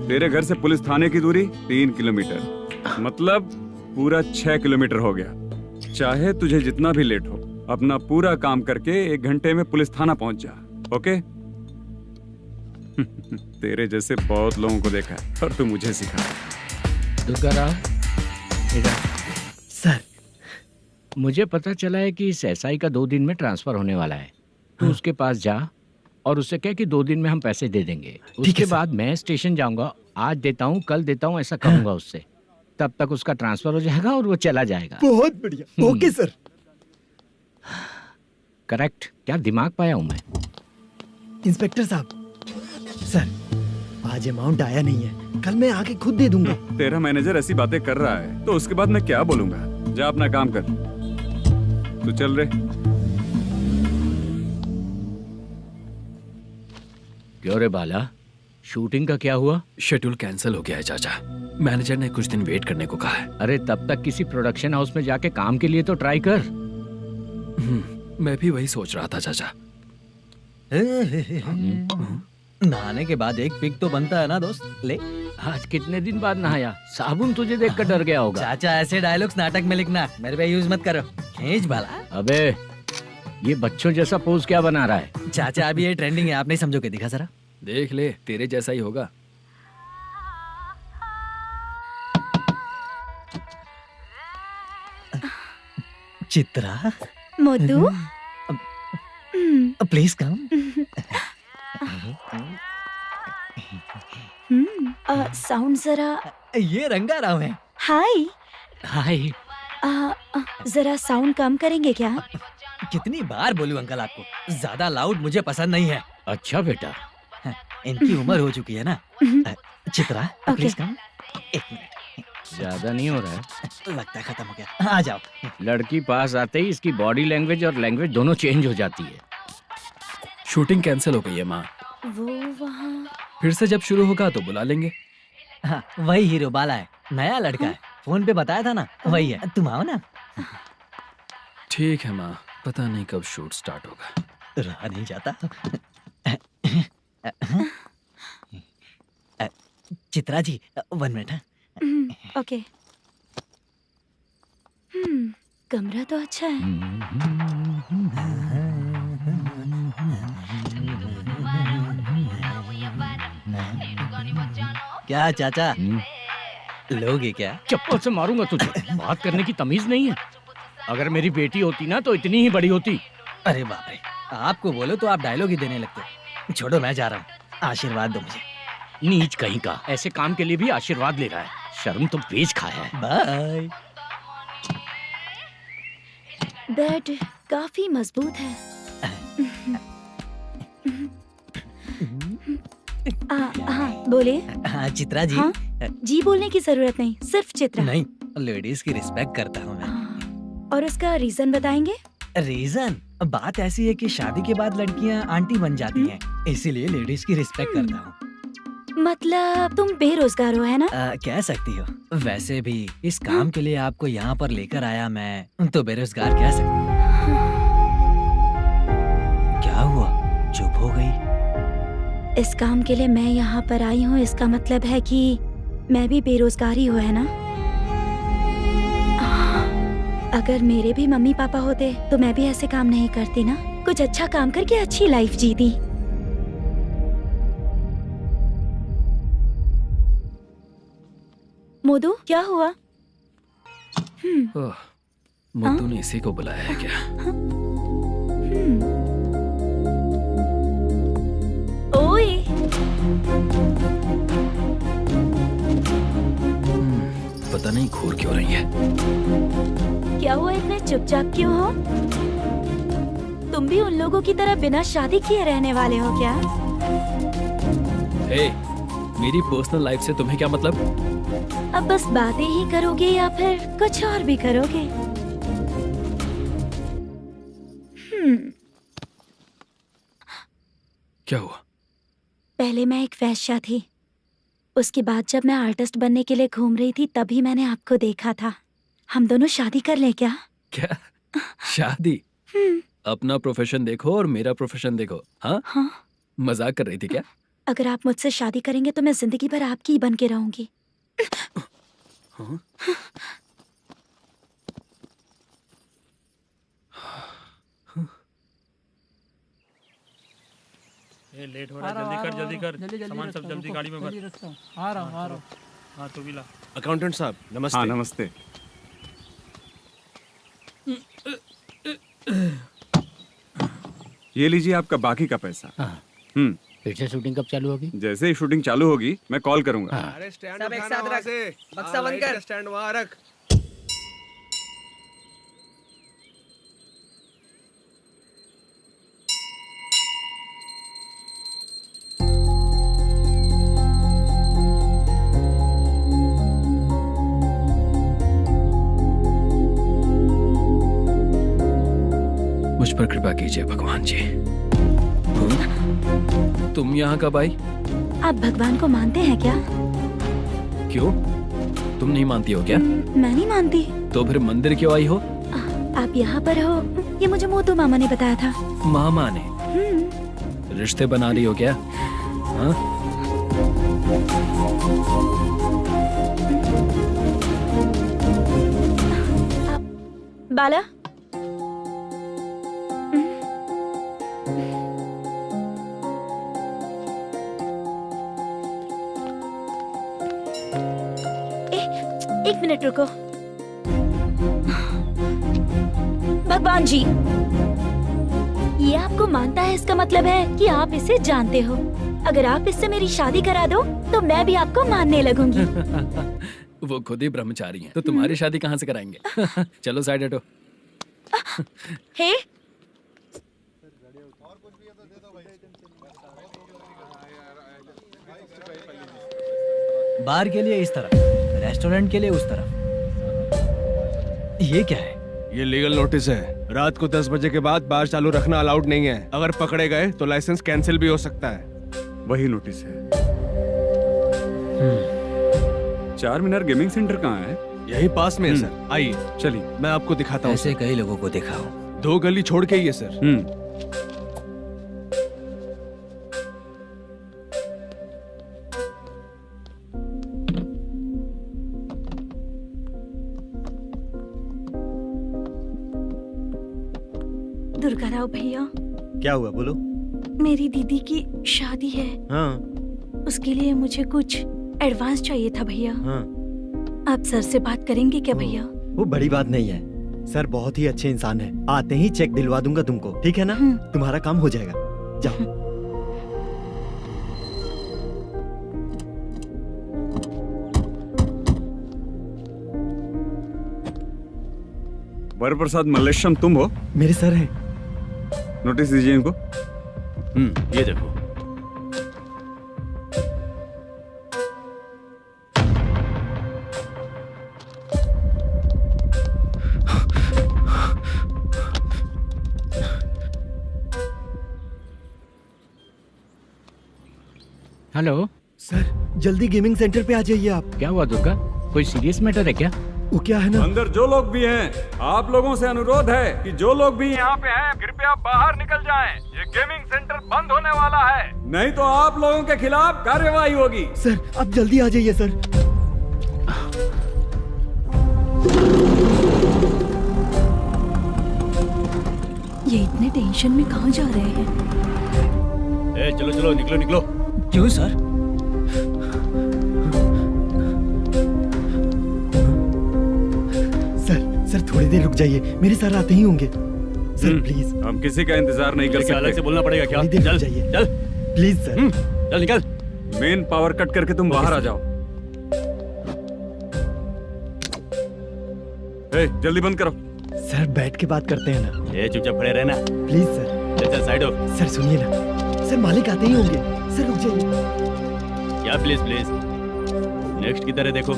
तेरे घर से पुलिस थाने की दूरी 3 किलोमीटर, मतलब पूरा 6 किलोमीटर हो गया। चाहे तुझे जितना भी लेट हो, अपना पूरा काम करके 1 घंटे में पुलिस थाना पहुंच जा, ओके? तेरे जैसे बहुत लोगों को देखा है और तू मुझे सिखा। सर, मुझे पता चला है कि इस एसआई का 2 दिन में ट्रांसफर होने वाला है। तो उसके पास जा और उससे कह कि 2 दिन में हम पैसे दे देंगे। उसके बाद मैं स्टेशन जाऊंगा, आज देता हूँ कल देता हूँ ऐसा कहूंगा उससे। तब तक उसका ट्रांसफर हो जाएगा और वो चला जाएगा। बहुत बढ़िया, ओके सर। करेक्ट। क्या दिमाग पाया हूँ मैं। इंस्पेक्टर साहब, सर आज अमाउंट आया नहीं है, कल मैं आके खुद दे दूंगा। तेरा मैनेजर ऐसी बातें कर रहा है तो उसके बाद मैं क्या बोलूंगा? जा अपना काम कर। तू चल रे। क्यों रे बाला, शूटिंग का क्या हुआ? शेड्यूल कैंसिल हो गया है चाचा। मैनेजर ने कुछ दिन वेट करने को कहा है। अरे तब तक किसी प्रोडक्शन हाउस में जाके काम के लिए तो ट्राई कर। मैं भी वही सोच रहा था चाचा। नहाने के बाद एक पिक तो बनता है ना दोस्त। ले, आज कितने दिन बाद नहाया? साबुन तुझे देखकर डर गया होगा। चाचा ऐसे डायलॉग्स नाटक में लिखना, मेरे पे यूज मत करो। खींच बाला। अबे ये बच्चों जैसा पोज क्या बना रहा है? चाचा अभी ये ट्रेंडिंग है, आप नहीं समझोगे। दिखा जरा। देख ले, तेरे जैसा ही होगा। Chitra, Modu, please come. Sound जरा। ये रंगाराव है। हाय हाय। जरा साउंड कम करेंगे क्या? कितनी बार बोलूं अंकल आपको, ज्यादा लाउड मुझे पसंद नहीं है। अच्छा बेटा, इनकी उम्र हो चुकी है ना। Chitra please come. 1 मिनट। ज्यादा नहीं हो रहा है? लगता है खत्म हो गया। आ जाओ। लड़की पास आते ही इसकी बॉडी लैंग्वेज और लैंग्वेज दोनों चेंज हो जाती है। शूटिंग कैंसिल हो गई है माँ। वो वहाँ। फिर से जब शुरू होगा तो बुला लेंगे। हाँ, वही हीरो बाला है, नया लड़का है। फोन पे बताया था ना, वही है। तुम आओ ना। ठीक है माँ, पता नहीं कब शूट स्टार्ट होगा। रहा नहीं जाता। चित्रा जी 1 मिनट। ओके। कमरा तो अच्छा है। क्या चाचा लोगे क्या? चप्पल से मारूंगा तुझे। बात करने की तमीज नहीं है। अगर मेरी बेटी होती ना तो इतनी ही बड़ी होती। अरे बाप रे, आपको बोलो तो आप डायलॉग ही देने लगते। छोड़ो, मैं जा रहा हूँ, आशीर्वाद दो मुझे। नीच कहीं का, ऐसे काम के लिए भी आशीर्वाद ले रहा है। शर्म तो बेच खाया है। बाय। बेड काफी मजबूत है। हाँ बोले। हाँ चित्रा जी। हाँ? जी बोलने की जरूरत नहीं, सिर्फ चित्रा। नहीं, लेडीज की रिस्पेक्ट करता हूँ मैं। और उसका रीजन बताएंगे? रीजन बात ऐसी है कि शादी के बाद लड़कियाँ आंटी बन जाती हैं, इसीलिए लेडीज की रिस्पेक्ट करता हूँ। मतलब तुम बेरोजगार हो, है ना? कह सकती हो। वैसे भी इस काम के लिए आपको यहाँ पर लेकर आया मैं, तो बेरोजगार कह सकती हूँ। क्या हुआ, चुप हो गई? इस काम के लिए मैं यहाँ पर आई हूँ, इसका मतलब है कि मैं भी बेरोजगार ही हूँ, है ना? अगर मेरे भी मम्मी पापा होते तो मैं भी ऐसे काम नहीं करती ना। कुछ अच्छा काम करके अच्छी लाइफ जीती। मोदू, क्या हुआ? मुद्दू ने इसी को बुलाया है क्या? ओए। पता नहीं घूर क्यों रही है। क्या हुआ, इतने चुपचाप क्यों हो? तुम भी उन लोगों की तरह बिना शादी किए रहने वाले हो क्या? हे, मेरी पर्सनल लाइफ से तुम्हें क्या मतलब? अब बस बातें ही करोगे या फिर कुछ और भी करोगे? क्या हुआ? पहले मैं एक वेश्या थी, उसके बाद जब मैं आर्टिस्ट बनने के लिए घूम रही थी तभी मैंने आपको देखा था। हम दोनों शादी कर ले क्या? क्या शादी? अपना प्रोफेशन देखो और मेरा प्रोफेशन देखो। हाँ? हाँ। मजाक कर रही थी क्या? अगर आप मुझसे शादी करेंगे तो मैं जिंदगी भर आपकी ही बन के रहूंगी। हाँ? ये लेट हो रहा है, जल्दी कर। सामान सब जल्दी गाड़ी में भर। आ रहा हूँ। हाँ तो भी ला। अकाउंटेंट साहब नमस्ते। हाँ नमस्ते। ये लीजिए आपका बाकी का पैसा। फिर से शूटिंग कब चालू होगी? जैसे ही शूटिंग चालू होगी मैं कॉल करूंगा। अरे स्टैंड सब एक साथ रख, बक्सा बंद कर। स्टैंड वहाँ रख। मुझ पर कृपा कीजिए भगवान जी। तुम यहाँ कब आई? आप भगवान को मानते हैं क्या? क्यों? तुम नहीं मानती हो क्या? मैं नहीं मानती। तो फिर मंदिर क्यों आई हो? आप यहाँ पर हो ये मुझे मोदू मामा ने बताया था। मामा ने? रिश्ते बना रही हो क्या? हाँ? बाला, एक मिनट रुको। भगवान जी, ये आपको मानता है, इसका मतलब है कि आप इसे जानते हो। अगर आप इससे मेरी शादी करा दो तो मैं भी आपको मानने लगूंगी। वो खुद ही ब्रह्मचारी हैं, तो तुम्हारी शादी कहाँ से कराएंगे? चलो साइड हटो। हे, बार के लिए इस तरफ, रेस्टोरेंट के लिए उस तरफ। ये क्या है? ये लीगल नोटिस है। रात को 10 बजे के बाद बार चालू रखना अलाउड नहीं है। अगर पकड़े गए तो लाइसेंस कैंसिल भी हो सकता है। वही नोटिस है। चार मीनार गेमिंग सेंटर कहाँ है? यही पास में है सर। आइए चलिए मैं आपको दिखाता हूँ। ऐसे कई लोगों को देखा हूँ। 2 गली छोड़ के ही है सर। दुर्गा राव भैया, क्या हुआ बोलो। मेरी दीदी की शादी है। हाँ उसके लिए मुझे कुछ एडवांस चाहिए था भैया। हाँ। आप सर से बात करेंगे क्या भैया? वो बड़ी बात नहीं है, सर बहुत ही अच्छे इंसान है। आते ही चेक दिलवा दूंगा तुमको, ठीक है ना? तुम्हारा काम हो जाएगा, जाओ। वरप्रसाद मल्लेश्वरम तुम हो? मेरे सर हैं। नोटिस दीजिए इनको। ये देखो। हेलो सर, जल्दी गेमिंग सेंटर पे आ जाइए आप। क्या हुआ दुर्गा? कोई सीरियस मैटर है क्या? वो क्या है ना, अंदर जो लोग भी हैं, आप लोगों से अनुरोध है कि जो लोग भी यहाँ पे हैं, कृपया बाहर निकल जाएं। ये गेमिंग सेंटर बंद होने वाला है, नहीं तो आप लोगों के खिलाफ कार्यवाही होगी। सर आप जल्दी आ जाइए सर। ये इतने टेंशन में कहाँ जा रहे हैं? चलो चलो निकलो निकलो। क्यों सर? सर थोड़ी देर रुक जाइए, मेरे सर आते ही होंगे। Sir please. हम किसी का इंतजार नहीं कर सकते। अलग से बोलना पड़ेगा क्या? थोड़ी देर चल रुक जाइए चल प्लीज सर। चल निकल। मेन पावर कट करके तुम बाहर आ जाओ। जल्दी बंद करो। सर बैठ के बात करते हैं ना। ये चुपचाप खड़े रहना। Please sir. चल चल साइड हो। सर सुनिए ना, सर मालिक आते ही होंगे। सर रुक जाइए। क्या प्लीज प्लीज? नेक्स्ट किधर है देखो।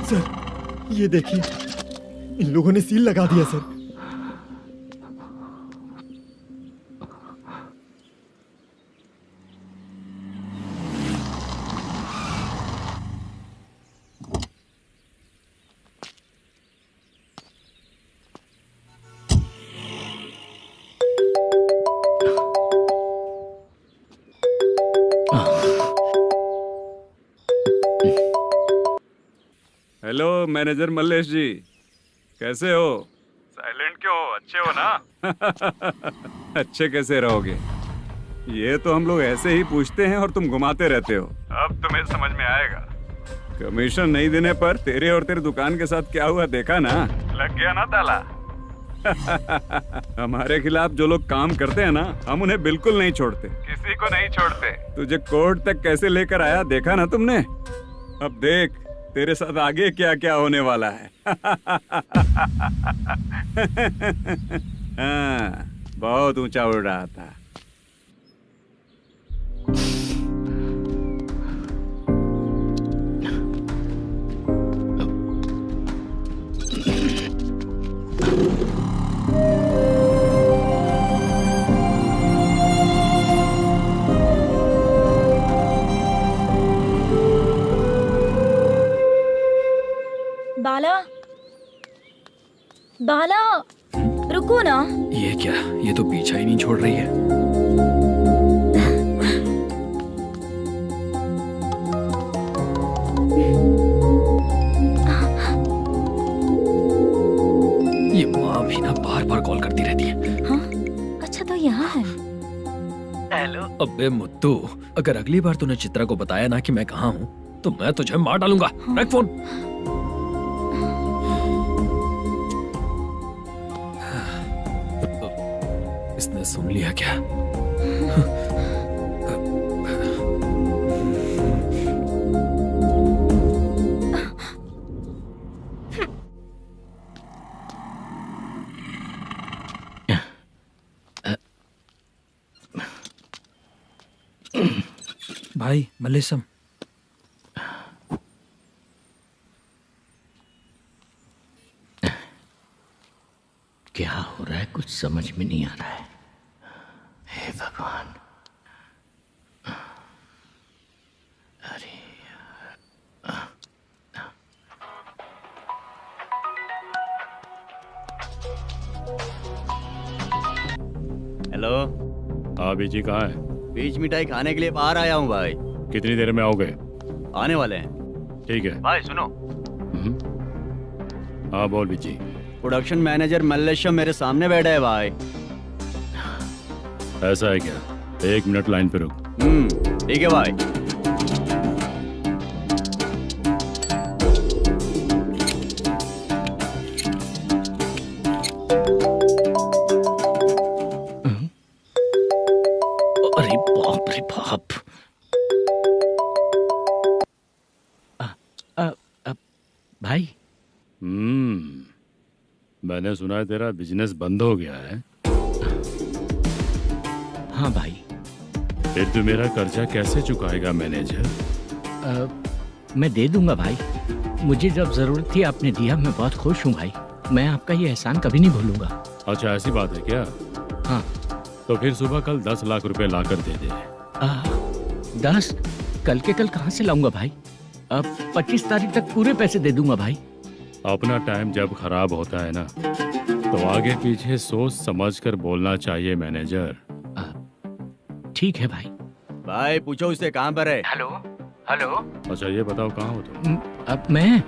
सर ये देखिए, इन लोगों ने सील लगा दिया सर। हेलो मैनेजर मल्लेश जी, कैसे हो? साइलेंट क्यों हो? अच्छे हो ना? अच्छे कैसे रहोगे? ये तो हम लोग ऐसे ही पूछते हैं और तुम घुमाते रहते हो। अब तुम्हें समझ में आएगा। कमीशन नहीं देने पर तेरे और तेरी दुकान के साथ क्या हुआ देखा ना? लग गया ना ताला। हमारे खिलाफ जो लोग काम करते हैं ना, हम उन्हें बिल्कुल नहीं छोड़ते, किसी को नहीं छोड़ते। तुझे कोर्ट तक कैसे लेकर आया देखा ना तुमने? अब देख तेरे साथ आगे क्या क्या होने वाला है। हाँ, बहुत ऊंचा उड़ रहा था। बाला, बाला, रुको ना। ये क्या? ये तो पीछा ही नहीं छोड़ रही है। ये माँ भी ना बार बार कॉल करती रहती है। हाँ? अच्छा तो यहाँ है। हेलो। अबे मुत्तू, अगर अगली बार तूने चित्रा को बताया ना कि मैं कहाँ हूँ, तो मैं तुझे मार डालूंगा। रख फोन। इसने सुन लिया क्या? भाई मल्लेशम, क्या हो रहा है? कुछ समझ में नहीं आ रहा है। हे भगवान। अरे हेलो। हाँ बीजी कहाँ है? बीच मिठाई खाने के लिए बाहर आया हूँ भाई। कितनी देर में आओगे? आने वाले हैं। ठीक है भाई सुनो। हाँ बोल बीजी। प्रोडक्शन मैनेजर मल्लेश्वरम मेरे सामने बैठा है भाई। ऐसा है क्या? 1 मिनट लाइन पे रुक। ठीक है भाई। अरे बाप रे बाप। भाई। मैंने सुना है तेरा बिजनेस बंद हो गया है। हाँ भाई। फिर तू मेरा कर्जा कैसे चुकाएगा मैनेजर? मैं दे दूंगा भाई। मुझे जब जरूरत थी आपने दिया, मैं बहुत खुश हूँ भाई। मैं आपका ये एहसान कभी नहीं भूलूंगा। अच्छा ऐसी बात है क्या? हाँ। तो फिर सुबह कल 10 लाख रुपए लाकर दे दे। 10? कल के कल कहाँ से लाऊंगा भाई? अब 25 तारीख तक पूरे पैसे दे दूंगा भाई। अपना टाइम जब खराब होता है ना, तो आगे पीछे सोच समझ कर बोलना चाहिए मैनेजर। ठीक है भाई। भाई पूछो उससे कहाँ पर है? Hello hello. अच्छा ये बताओ कहाँ हो तुम? अब मैं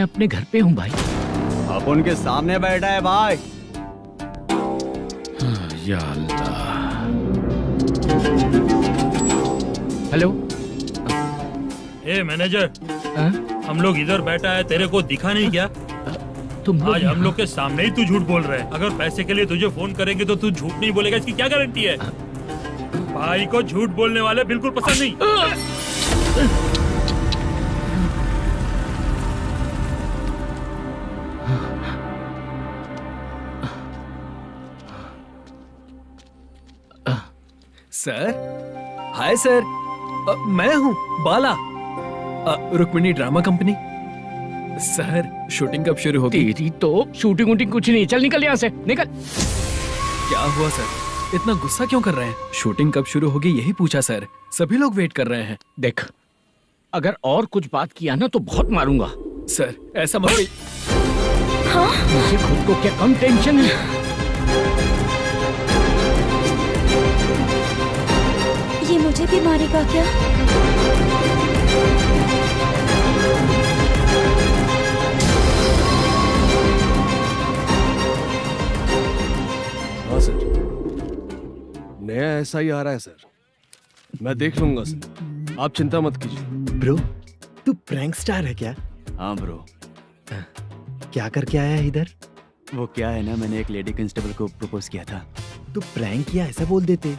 अपने घर पे हूँ भाई। अब उनके सामने बैठा है भाई। या अल्लाह। हेलो। ए मैनेजर, हम लोग इधर बैठा है, तेरे को दिखा नहीं क्या? तुम आज हम लोग के सामने ही तू झूठ बोल रहा है। अगर पैसे के लिए तुझे फोन करेंगे तो तू झूठ नहीं बोलेगा, इसकी क्या गारंटी है? भाई को झूठ बोलने वाले बिल्कुल पसंद नहीं। सर, हाय सर, मैं हूँ Bala, Rukmini drama company. Sir, shooting कब शुरू होगी? तेरी तो शूटिंग वूटिंग कुछ नहीं। चल निकल यहाँ से, निकल। क्या हुआ सर? इतना गुस्सा क्यों कर रहे हैं? शूटिंग कब शुरू होगी यही पूछा सर। सभी लोग वेट कर रहे हैं। देख, अगर और कुछ बात किया ना तो बहुत मारूंगा। सर ऐसा मत। हाँ? मुझे खुद को क्या कम टेंशन है? ये मुझे भी मारेगा क्या? हाँ सर, नया ऐसा ही आ रहा है सर। मैं देख लूंगा सर, आप चिंता मत कीजिए। ब्रो, तू प्रैंक स्टार है क्या? हाँ ब्रो। क्या करके आया है इधर? वो क्या है ना, मैंने एक लेडी कांस्टेबल को प्रपोज किया था। तू प्रैंक किया ऐसा बोल देते।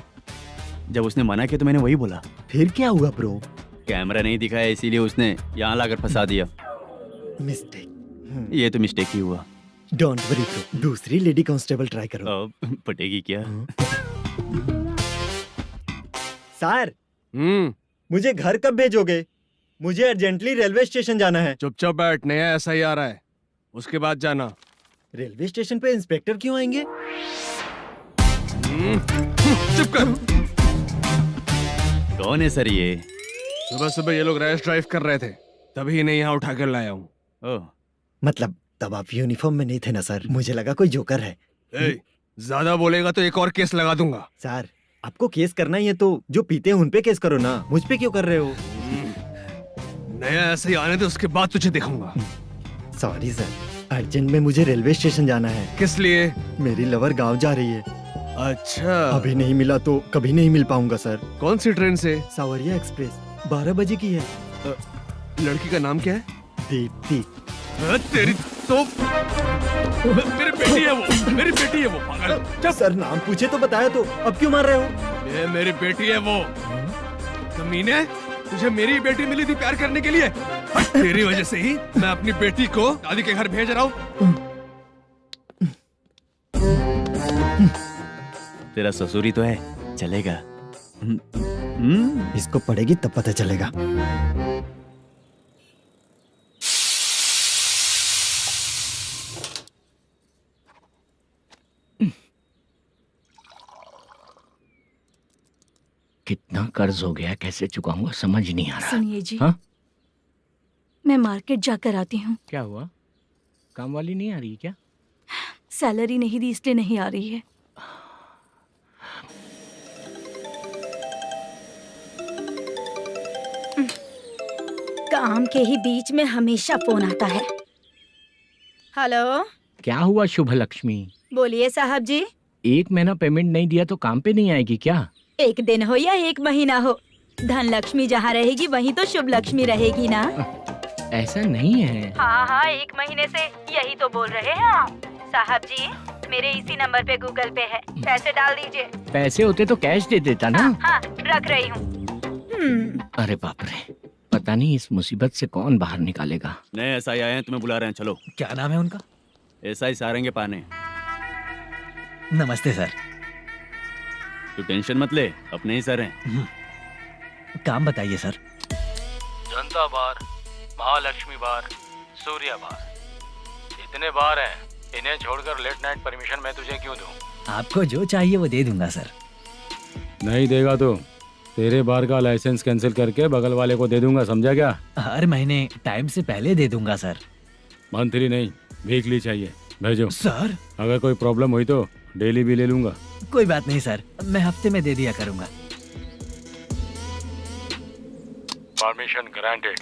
जब उसने मना किया तो मैंने वही बोला। फिर क्या हुआ ब्रो? कैमरा नहीं दिखाया इसीलिए उसने यहाँ लाकर फंसा दिया। मिस्टेक। ये तो मिस्टेक ही हुआ। डोंट वरी ब्रो, दूसरी लेडी कांस्टेबल ट्राई करो। पटेगी क्या? सर, मुझे घर कब भेजोगे? मुझे अर्जेंटली रेलवे स्टेशन जाना है। चुपचाप बैठ, नया ऐसा ही आ रहा है, उसके बाद जाना। रेलवे स्टेशन पे इंस्पेक्टर क्यों आएंगे? चुप कर। कौन है सर ये? सुबह सुबह ये लोग रैश ड्राइव कर रहे थे, तभी इन्हें यहाँ उठा कर लाया हूँ। मतलब तब आप यूनिफॉर्म में नहीं थे ना सर, मुझे लगा कोई जोकर है। ज्यादा बोलेगा तो एक और केस लगा दूंगा। सर, आपको केस करना ही है तो जो पीते हैं उन पे केस करो ना, मुझ पे क्यों कर रहे हो? नया ऐसे ही आने दे, उसके बाद तुझे दिखाऊंगा। सॉरी सर, अर्जेंट में मुझे रेलवे स्टेशन जाना है। किस लिए? मेरी लवर गांव जा रही है। अच्छा, अभी नहीं मिला तो कभी नहीं मिल पाऊंगा सर। कौन सी ट्रेन से? सावरिया एक्सप्रेस, 12 बजे की है। लड़की का नाम क्या है? दीप्ति। तेरी तो मेरी बेटी है वो, मेरी बेटी है वो, पागल। सर नाम पूछे तो बताया तो, अब क्यों मार रहे हो? ये मेरी बेटी है वो। कमीने, तुझे मेरी बेटी मिली थी प्यार करने के लिए। तेरी वजह से ही मैं अपनी बेटी को दादी के घर भेज रहा हूँ। तेरा ससुरी तो है, चलेगा। इसको पड़ेगी तब पता चलेगा। कितना कर्ज हो गया, कैसे चुकाऊंगा समझ नहीं आ रहा। सुनिए जी, हाँ? मैं मार्केट जाकर आती हूँ। क्या हुआ? काम वाली नहीं आ रही क्या? सैलरी नहीं दी इसलिए नहीं आ रही है। काम के ही बीच में हमेशा फोन आता है। हेलो, क्या हुआ शुभ लक्ष्मी? बोलिए साहब जी। एक महीना पेमेंट नहीं दिया तो काम पे नहीं आएगी क्या? एक दिन हो या एक महीना हो, धन लक्ष्मी जहाँ रहेगी वहीं तो शुभ लक्ष्मी रहेगी ना। ऐसा नहीं है। हाँ हाँ, एक महीने से यही तो बोल रहे हैं आप। साहब जी, मेरे इसी नंबर पे गूगल पे है, पैसे डाल दीजिए। पैसे होते तो कैश दे देता ना। हाँ, रख रही हूँ। अरे बाप रे, पता नहीं इस मुसीबत से कौन बाहर निकालेगा। नए एसआई आए हैं, तुम्हें बुला रहे हैं, चलो। क्या नाम है उनका? एसआई सारंगे पाने। नमस्ते सर। तू टेंशन मत ले, अपने ही सर हैं। काम बताइए सर। जनता बार, महालक्ष्मी बार, सूर्या बार, इतने बार हैं। इन्हें छोड़कर लेट नाइट परमिशन मैं तुझे क्यों दूं? आपको जो चाहिए वो दे दूंगा सर। नहीं देगा तो तेरे बार का लाइसेंस कैंसिल करके बगल वाले को दे दूंगा, समझा क्या? हर महीने टाइम से पहले दे दूंगा सर। मंथली नहीं, वीकली चाहिए, भेजो। सर अगर कोई प्रॉब्लम हुई तो डेली भी ले लूंगा। कोई बात नहीं सर, मैं हफ्ते में दे दिया करूंगा। Permission granted.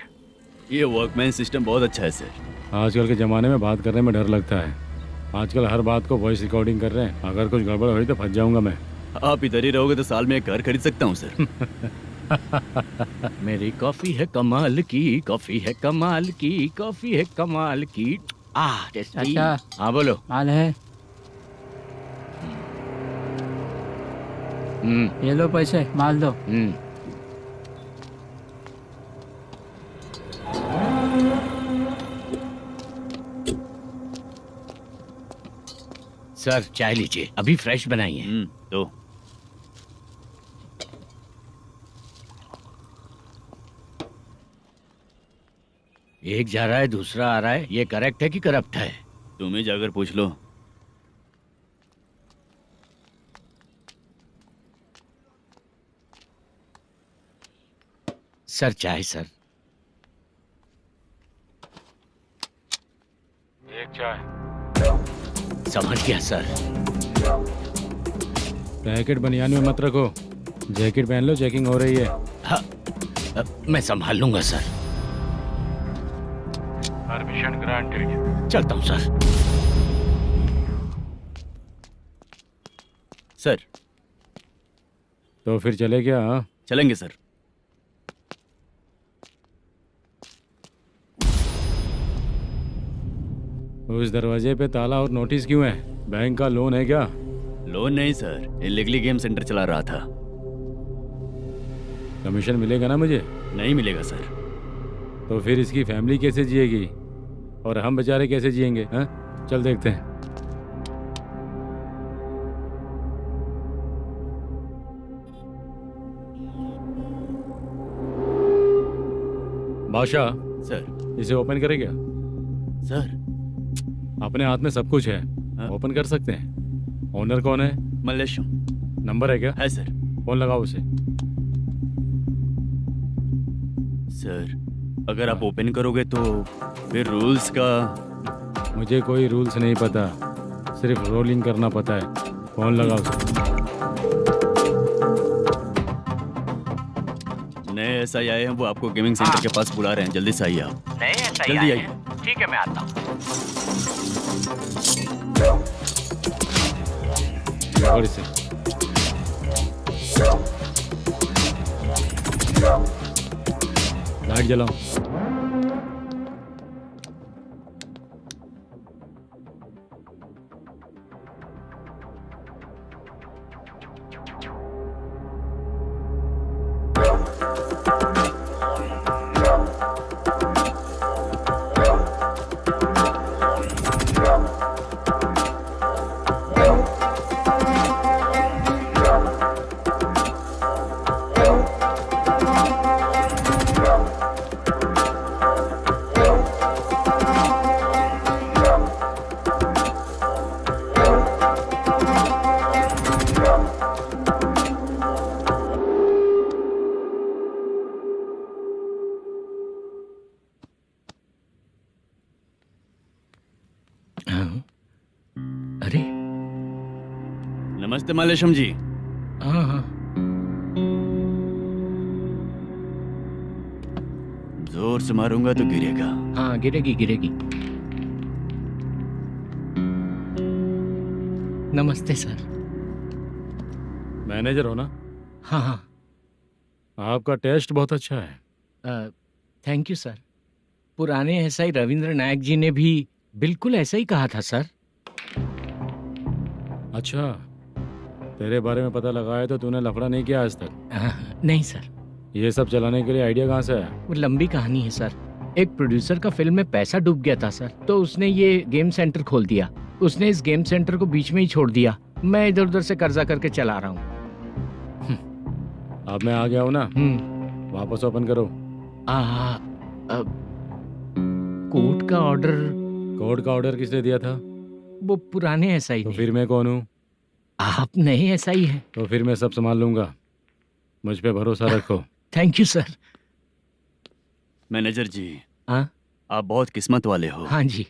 ये वर्कमैन सिस्टम बहुत अच्छा है सर। आजकल के जमाने में बात करने में डर लगता है। आजकल हर बात को वॉइस रिकॉर्डिंग कर रहे हैं। अगर कुछ गड़बड़ हुई तो फंस जाऊंगा मैं। आप इधर ही रहोगे तो साल में एक घर खरीद सकता हूँ सर। मेरी कॉफी है कमाल की, कॉफी है कमाल की, कॉफी है कमाल की। टेस्टी। अच्छा। हाँ बोलो। माल है, ये लो पैसे, माल दो। सर चाय लीजिए, अभी फ्रेश बनाई है। तो एक जा रहा है दूसरा आ रहा है, ये करेक्ट है कि करप्ट है? तुम ही जाकर पूछ लो। सर चाय सर। एक चाय। समझ गया सर। पैकेट बनियान में मत रखो, जैकेट पहन लो, चेकिंग हो रही है। हाँ, मैं संभाल लूंगा सर। Permission granted. चलता हूँ सर। सर तो फिर चले क्या? हाँ? चलेंगे सर। उस दरवाजे पे ताला और नोटिस क्यों है? बैंक का लोन है क्या? लोन नहीं सर, इलीगली गेम सेंटर चला रहा था। कमीशन मिलेगा ना मुझे? नहीं मिलेगा सर। तो फिर इसकी फैमिली कैसे जिएगी और हम बेचारे कैसे जिएंगे? हाँ, चल देखते हैं। बादशाह सर। इसे ओपन करे क्या? सर अपने हाथ में सब कुछ है, ओपन कर सकते हैं। ओनर कौन है? मल्लेशम। नंबर है क्या? है सर। फोन लगाओ उसे। सर अगर आप ओपन करोगे तो फिर रूल्स का। मुझे कोई रूल्स नहीं पता, सिर्फ रोलिंग करना पता है। फोन लगाओ उसे। नए एसआई आए हैं, वो आपको गेमिंग सेंटर के पास बुला रहे हैं, जल्दी से आइए आप। नए एसआई जल्दी आए आइए। हैं। ठीक है मैं आता हूँ। पकड़ इसे। लाइट जलाओ। अरे नमस्ते मल्लेशम जी। हाँ हाँ। जोर से मारूंगा तो गिरेगा। हाँ गिरेगी गिरेगी। नमस्ते सर। मैनेजर हो ना? हाँ हाँ। आपका टेस्ट बहुत अच्छा है। Thank you sir. पुराने एसआई रविंद्र नायक जी ने भी बिल्कुल ऐसा ही कहा था सर। अच्छा, तेरे बारे में पता लगा है तो तूने लफड़ा नहीं किया आज तक? नहीं सर। ये सब चलाने के लिए आइडिया कहाँ से आया? वो लंबी कहानी है सर। एक प्रोड्यूसर का फिल्म में पैसा डूब गया था सर, तो उसने ये गेम सेंटर खोल दिया। उसने इस गेम सेंटर को बीच में ही छोड़ दिया। मैं इधर उधर से कर्जा करके चला रहा हूँ। अब मैं आ गया हूँ ना, वापस ओपन करो। कोर्ट का ऑर्डर। कोर्ट का ऑर्डर किसने दिया था? वो पुराने एसआई तो ने। फिर मैं कौन हूँ? आप नए एसआई हैं। तो फिर मैं सब संभाल लूंगा, मुझ पे भरोसा रखो। Thank you sir. मैनेजर जी, हाँ? आप बहुत किस्मत वाले हो। हाँ जी।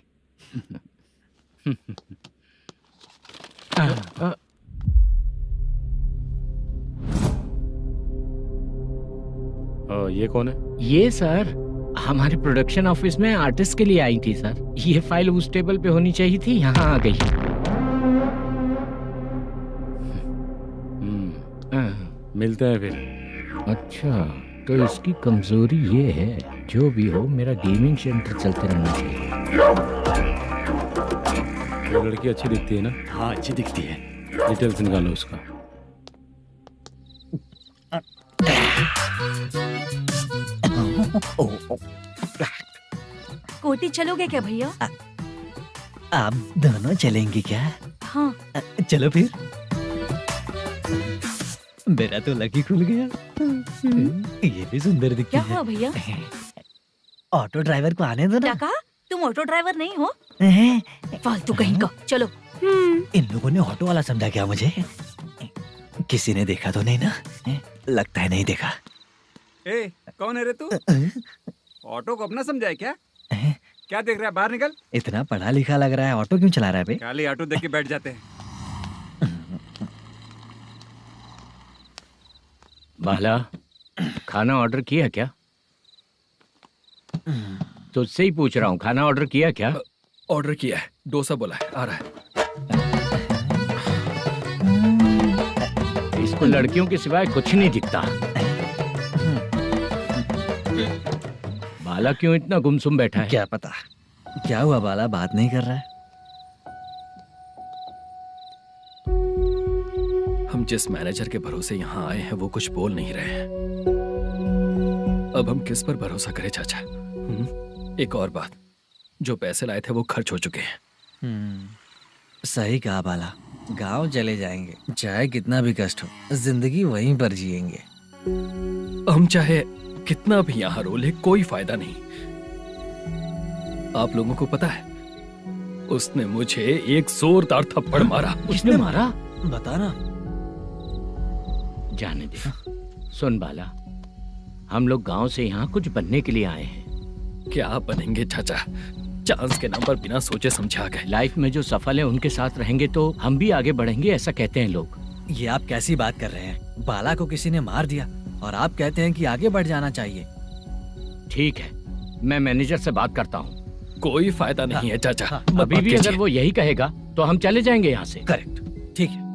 ये कौन है? ये सर हमारे प्रोडक्शन ऑफिस में आर्टिस्ट के लिए आई थी सर। ये फाइल उस टेबल पे होनी चाहिए थी, यहाँ आ गई। मिलते हैं फिर। अच्छा, तो इसकी कमजोरी ये है, जो भी हो मेरा गेमिंग सेंटर चलते रहना चाहिए। वो लड़की अच्छी दिखती है ना? हाँ, अच्छी दिखती है। डिटेल्स निकालो उसका। कोटी चलोगे क्या भैया? आप दोनों चलेंगे क्या? हाँ। चलो फिर। मेरा तो लकी खुल गया। ये भी सुंदर दिखती क्या है। हुआ भैया? ऑटो ड्राइवर को आने दो क्या ना। कहा? तुम ऑटो ड्राइवर नहीं हो? फालतू कहीं का। चलो। इन लोगों ने ऑटो वाला समझा क्या मुझे? किसी ने देखा तो नहीं ना? लगता है नहीं देखा। ए, कौन है रे तू? ऑटो को अपना समझा है क्या? क्या देख रहा है? बाहर निकल। इतना पढ़ा लिखा लग रहा है, ऑटो क्यों चला रहा है बे? खाली ऑटो देख के बैठ जाते हैं। बाला, खाना ऑर्डर किया क्या? तुझसे ही पूछ रहा हूँ, खाना ऑर्डर किया क्या? ऑर्डर किया है, डोसा बोला है, आ रहा है। इसको लड़कियों के सिवाय कुछ नहीं दिखता। बाला क्यों इतना गुमसुम बैठा है? क्या पता क्या हुआ, बाला बात नहीं कर रहा है। हम जिस मैनेजर के भरोसे यहाँ आए हैं वो कुछ बोल नहीं रहे हैं। अब हम किस पर भरोसा करें चाचा? एक और बात, जो पैसे लाए थे वो खर्च हो चुके हैं। सही कहा बाला, गांव चले जाएंगे, चाहे कितना भी कष्ट हो, जिंदगी वहीं पर जिएंगे। हम चाहे कितना भी यहाँ रो ले, कोई फायदा नहीं। आप लोगों को पता है, उसने मुझे एक जोरदार थप्पड़ मारा। उसने मारा? बता ना। जाने दे। सुन बाला, हम लोग गांव से यहाँ कुछ बनने के लिए आए हैं। क्या बनेंगे चाचा? चांस के नाम पर बिना सोचे समझे आ गए। लाइफ में जो सफल है उनके साथ रहेंगे तो हम भी आगे बढ़ेंगे, ऐसा कहते हैं लोग। ये आप कैसी बात कर रहे हैं? बाला को किसी ने मार दिया और आप कहते हैं कि आगे बढ़ जाना चाहिए। ठीक है, मैं मैनेजर से बात करता हूँ। कोई फायदा नहीं है चाचा। अभी भी अगर वो यही कहेगा तो हम चले जाएंगे यहाँ से। करेक्ट, ठीक है।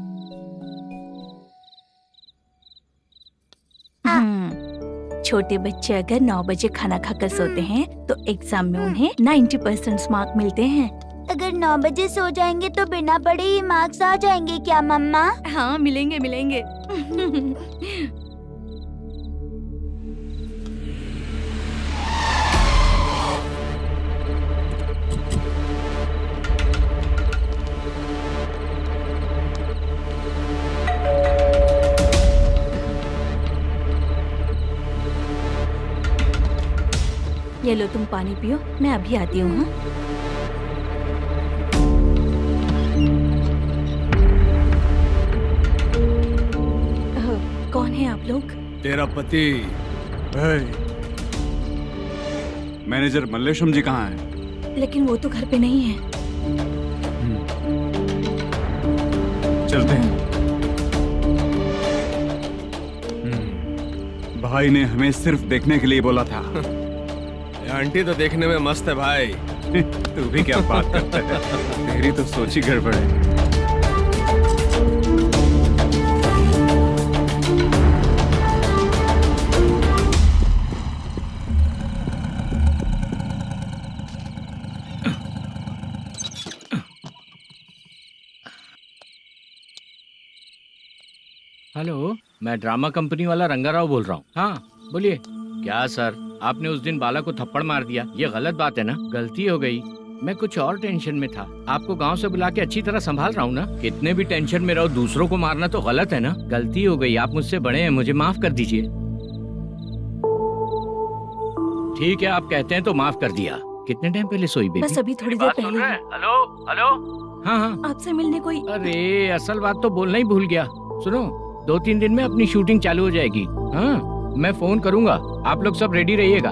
छोटे बच्चे अगर 9 बजे खाना खाकर सोते हैं तो एग्जाम में उन्हें 90% मार्क मिलते हैं। अगर 9 बजे सो जाएंगे तो बिना पढ़े ही मार्क्स आ जाएंगे क्या मम्मा? हाँ, मिलेंगे मिलेंगे। ये लो, तुम पानी पियो, मैं अभी आती हूँ। हाँ? कौन है आप लोग? तेरा पति। मैनेजर मल्लेशम जी कहाँ हैं? लेकिन वो तो घर पे नहीं है। चलते हैं। भाई ने हमें सिर्फ देखने के लिए बोला था। आंटी तो देखने में मस्त है भाई। तू भी क्या बात करता है? तेरी तो सोच ही गड़बड़ है। हेलो, मैं ड्रामा कंपनी वाला रंगाराव बोल रहा हूँ। हाँ बोलिए। क्या सर, आपने उस दिन बाला को थप्पड़ मार दिया, ये गलत बात है ना? गलती हो गई, मैं कुछ और टेंशन में था। आपको गांव से बुला के अच्छी तरह संभाल रहा हूँ ना। कितने भी टेंशन में रहो, दूसरों को मारना तो गलत है ना। गलती हो गई, आप मुझसे बड़े हैं, मुझे माफ कर दीजिए। ठीक है, आप कहते हैं तो माफ कर दिया। कितने टाइम पहले सोई बेबी? बस अभी थोड़ी देर पहले। Hello hello. हाँ हाँ, आपसे मिलने कोई। अरे असल बात तो बोलना ही भूल गया। सुनो, 2-3 दिन में अपनी शूटिंग चालू हो जाएगी। हाँ, मैं फोन करूंगा, आप लोग सब रेडी रहिएगा।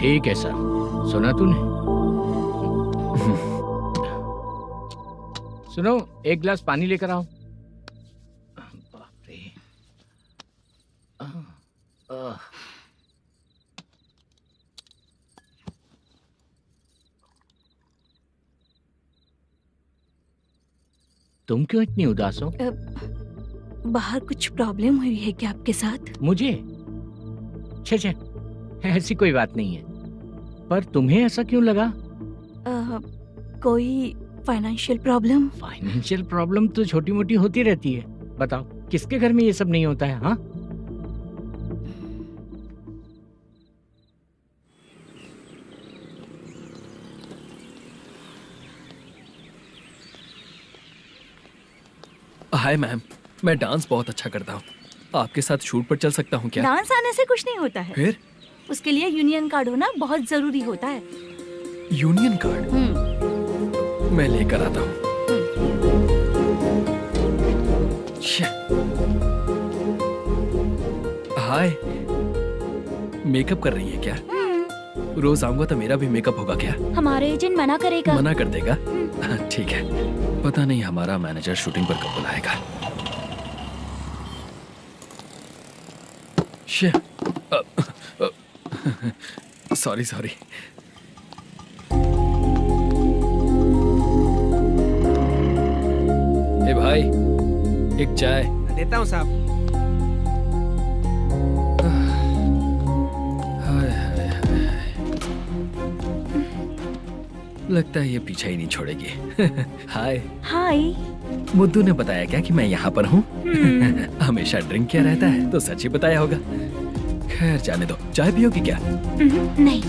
ठीक है सर। सुना तूने? सुनो, एक गिलास पानी लेकर आओ। बाप रे। तुम क्यों इतनी उदास हो? बाहर कुछ प्रॉब्लम हुई है क्या आपके साथ? मुझे? छे, ऐसी कोई बात नहीं है। पर तुम्हें ऐसा क्यों लगा? कोई फाइनेंशियल प्रॉब्लम? फाइनेंशियल प्रॉब्लम तो छोटी मोटी होती रहती है। बताओ, किसके घर में ये सब नहीं होता है? हाँ, हाय मैम, मैं डांस बहुत अच्छा करता हूँ। आपके साथ शूट पर चल सकता हूँ क्या? डांस आने से कुछ नहीं होता है। फिर? उसके लिए यूनियन कार्ड होना बहुत जरूरी होता है। Union card? मैं लेकर आता हूँ। हाय, मेकअप कर रही है क्या? रोज आऊंगा तो मेरा भी मेकअप होगा क्या? हमारे एजेंट मना करेगा। मना कर देगा? ठीक है, पता नहीं हमारा मैनेजर शूटिंग पर कब बुलाएगा। सॉरी। ए भाई, एक चाय। देता हूँ साहब। लगता है ये पीछा ही नहीं छोड़ेगी। हाय। हाय। मुद्दू ने बताया क्या कि मैं यहाँ पर हूँ? हमेशा ड्रिंक किया रहता है तो सच ही बताया होगा। खैर जाने दो, चाय पियोगी क्या? नहीं।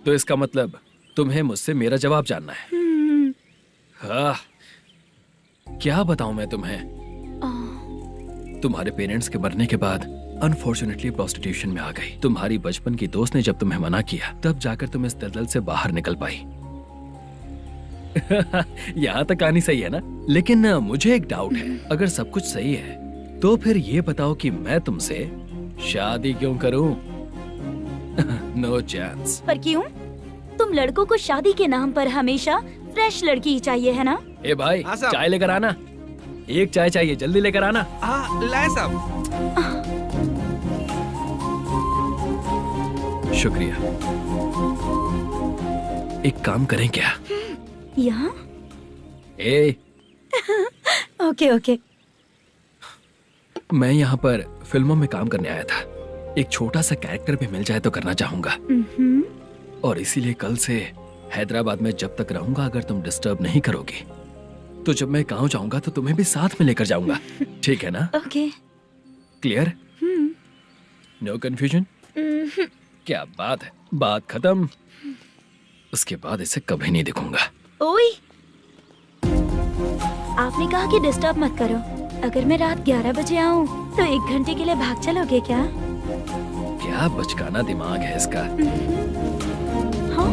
तो इसका मतलब तुम्हें मुझसे मेरा जवाब जानना है? हाँ, क्या बताऊं मैं तुम्हें? तुम्हारे पेरेंट्स के मरने के बाद अनफॉर्चुनेटली प्रोस्टिट्यूशन में आ गई। तुम्हारी बचपन की दोस्त ने जब तुम्हें मना किया, तब जाकर तुम इस दलदल से बाहर निकल पाई। यहाँ तक कहानी सही है ना? लेकिन मुझे एक डाउट है। अगर सब कुछ सही है तो फिर ये बताओ कि मैं तुमसे शादी क्यों करूं? No chance. पर क्यों? तुम लड़कों को शादी के नाम पर हमेशा फ्रेश लड़की ही चाहिए, है ना? ए भाई, चाय लेकर आना। एक चाय चाहिए, जल्दी लेकर आना। हाँ, लाए साहब। शुक्रिया। एक काम करें क्या? यहाँ? ए, ओके। मैं यहाँ पर फिल्मों में काम करने आया था। एक छोटा सा कैरेक्टर भी मिल जाए तो करना चाहूंगा। और इसीलिए कल से हैदराबाद में जब तक रहूंगा, अगर तुम डिस्टर्ब नहीं करोगी तो जब मैं गांव जाऊंगा तो तुम्हें भी साथ में लेकर जाऊंगा। ठीक है ना? ओके। क्लियर? No confusion? क्या बात है, बात खत्म। उसके बाद इसे कभी नहीं दिखूंगा। ओए, आपने कहा कि डिस्टर्ब मत करो। अगर मैं रात 11 बजे आऊँ तो 1 घंटे के लिए भाग चलोगे क्या? क्या बचकाना दिमाग है इसका। हाँ?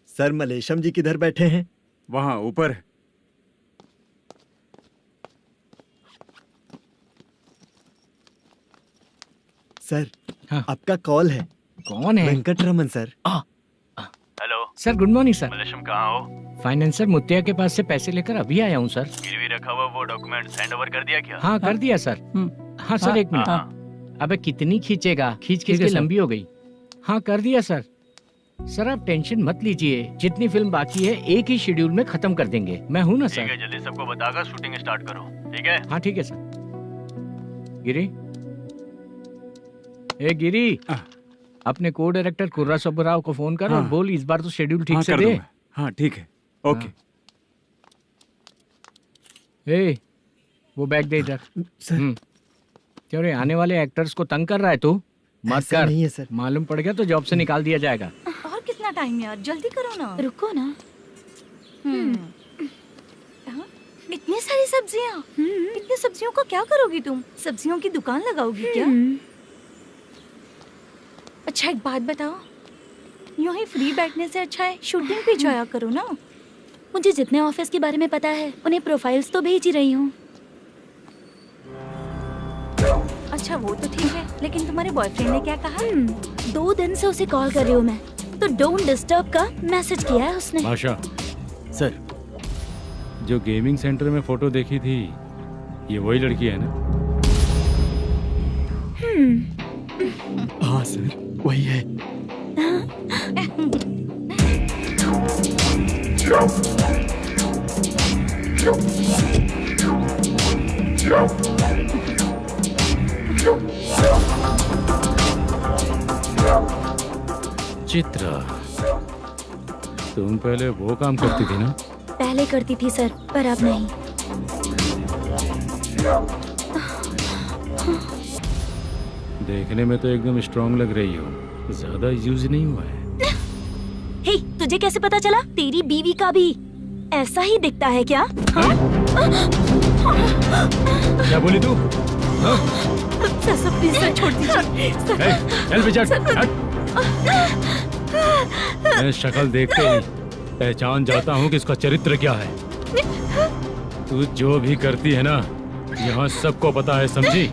सर, मलेशम जी किधर बैठे हैं? वहाँ ऊपर। सर, हाँ। आपका कॉल है। कौन है? Venkataraman sir. Hello sir, good morning sir. Malesham, कहाँ हो? फाइनेंसर मुत्तिया के पास से पैसे लेकर अभी आया हूँ सर। गिरवी रखा हुआ वो डॉक्यूमेंट हैंड ओवर कर दिया क्या? हाँ, कर दिया सर। हाँ सर, 1 मिनट। अबे कितनी खींचेगा, खींच के लंबी हो गई। हाँ, कर दिया सर। सर आप टेंशन मत लीजिए, जितनी फिल्म बाकी है एक ही शेड्यूल में खत्म कर देंगे। मैं हूँ ना ठीक सर। है, जल्दी सबको बताकर शूटिंग स्टार्ट करो, ठीक है? हाँ ठीक है सर। गिरी, ए गिरी, अपने को डायरेक्टर कुर्रा सुब्बराव को फोन कर और बोल इस बार तो शेड्यूल ठीक से दे। हाँ ठीक है, ओके। ए, वो बैग दे इधर। क्यों रे, आने वाले एक्टर्स को तंग कर रहा है तू? मत ऐसा कर। नहीं है सर। मालूम पड़ गया तो जॉब से निकाल दिया जाएगा। और कितना टाइम यार, जल्दी करो ना। रुको ना। हाँ? इतनी सारी सब्जियाँ, इतनी सब्जियों का क्या करोगी तुम? सब्जियों की दुकान लगाओगी क्या? अच्छा एक बात बताओ, यूं ही फ्री बैठने से अच्छा है शूटिंग पे जाया करो ना। मुझे जितने ऑफिस के बारे में पता है उन्हें प्रोफाइल्स तो भेज ही रही हूँ। अच्छा वो तो ठीक है, लेकिन तुम्हारे बॉयफ्रेंड ने क्या कहा? 2 दिन से उसे कॉल कर रही हूँ मैं, तो डोंट डिस्टर्ब का मैसेज किया है उसने। भाषा सर, जो गेमिंग सेंटर में फोटो देखी थी, ये वही लड़की है ना? हाँ सर, वही है। चित्रा, तुम पहले वो काम करती थी ना? पहले करती थी सर, पर अब नहीं। देखने में तो एकदम स्ट्रांग लग रही हो, ज्यादा यूज नहीं हुआ है। हे, तुझे कैसे पता चला? तेरी बीवी का भी ऐसा ही दिखता है क्या? हाँ? क्या बोली तू? सर प्लीज सर, छोड़ दीजिए। चल बेटा, मैं शक्ल देखते ही पहचान जाता हूँ कि इसका चरित्र क्या है। तू जो भी करती है ना, यहाँ सबको पता है, समझी?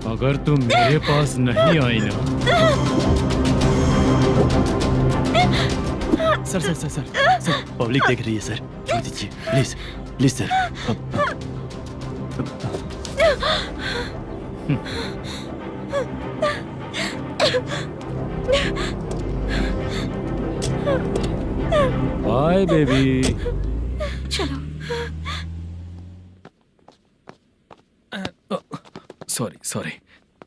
अगर तू मेरे पास नहीं आई ना। Sir sir sir sir sir, public देख रही है सर, छोड़ दीजिए please please sir. Bye baby. चलो। Sorry sorry.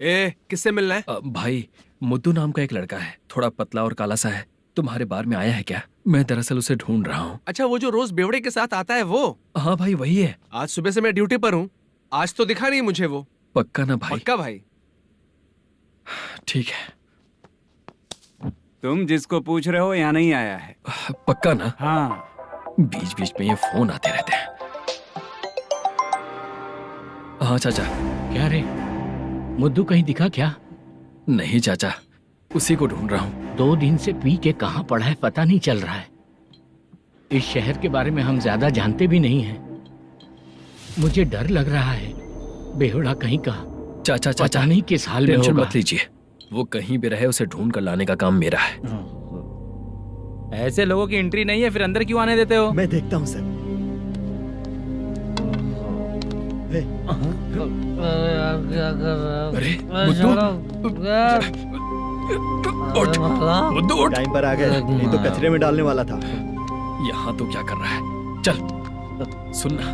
ए, किससे मिलना है? भाई, मुद्दू नाम का एक लड़का है, थोड़ा पतला और काला सा है। तुम्हारे बार में आया है क्या? मैं दरअसल उसे ढूंढ रहा हूँ। अच्छा, वो जो रोज बेवड़े के साथ आता है वो? हाँ भाई, वही है। आज सुबह से मैं ड्यूटी पर हूँ, आज तो दिखा नहीं मुझे वो। पक्का ना भाई? पक्का भाई। ठीक है। तुम जिसको पूछ रहे हो यहाँ नहीं आया है? पक्का ना? हाँ। बीच बीच में ये फोन आते रहते हैं। हाँ चाचा। क्या रे, मुद्दू कहीं दिखा क्या? नहीं चाचा, उसी को ढूंढ रहा हूँ। 2 दिन से पी के कहाँ पड़ा है पता नहीं चल रहा है। इस शहर के बारे में हम ज्यादा जानते भी नहीं हैं। मुझे डर लग रहा है, बेहुड़ा कहीं का। चाचा चाचा, नहीं किस हाल में टेंशन होगा। मत लीजिए, वो कहीं भी रहे उसे ढूंढ कर लाने का काम मेरा है। ऐसे लोगों की एंट्री नहीं है, फिर अंदर क्यों आने देते हो? मैं देखता हूँ सर। अरे मुद्दू उठ। टाइम पर आ गए, नहीं तो कचरे में डालने वाला था। यहाँ तो क्या कर रहा है? चल सुनना,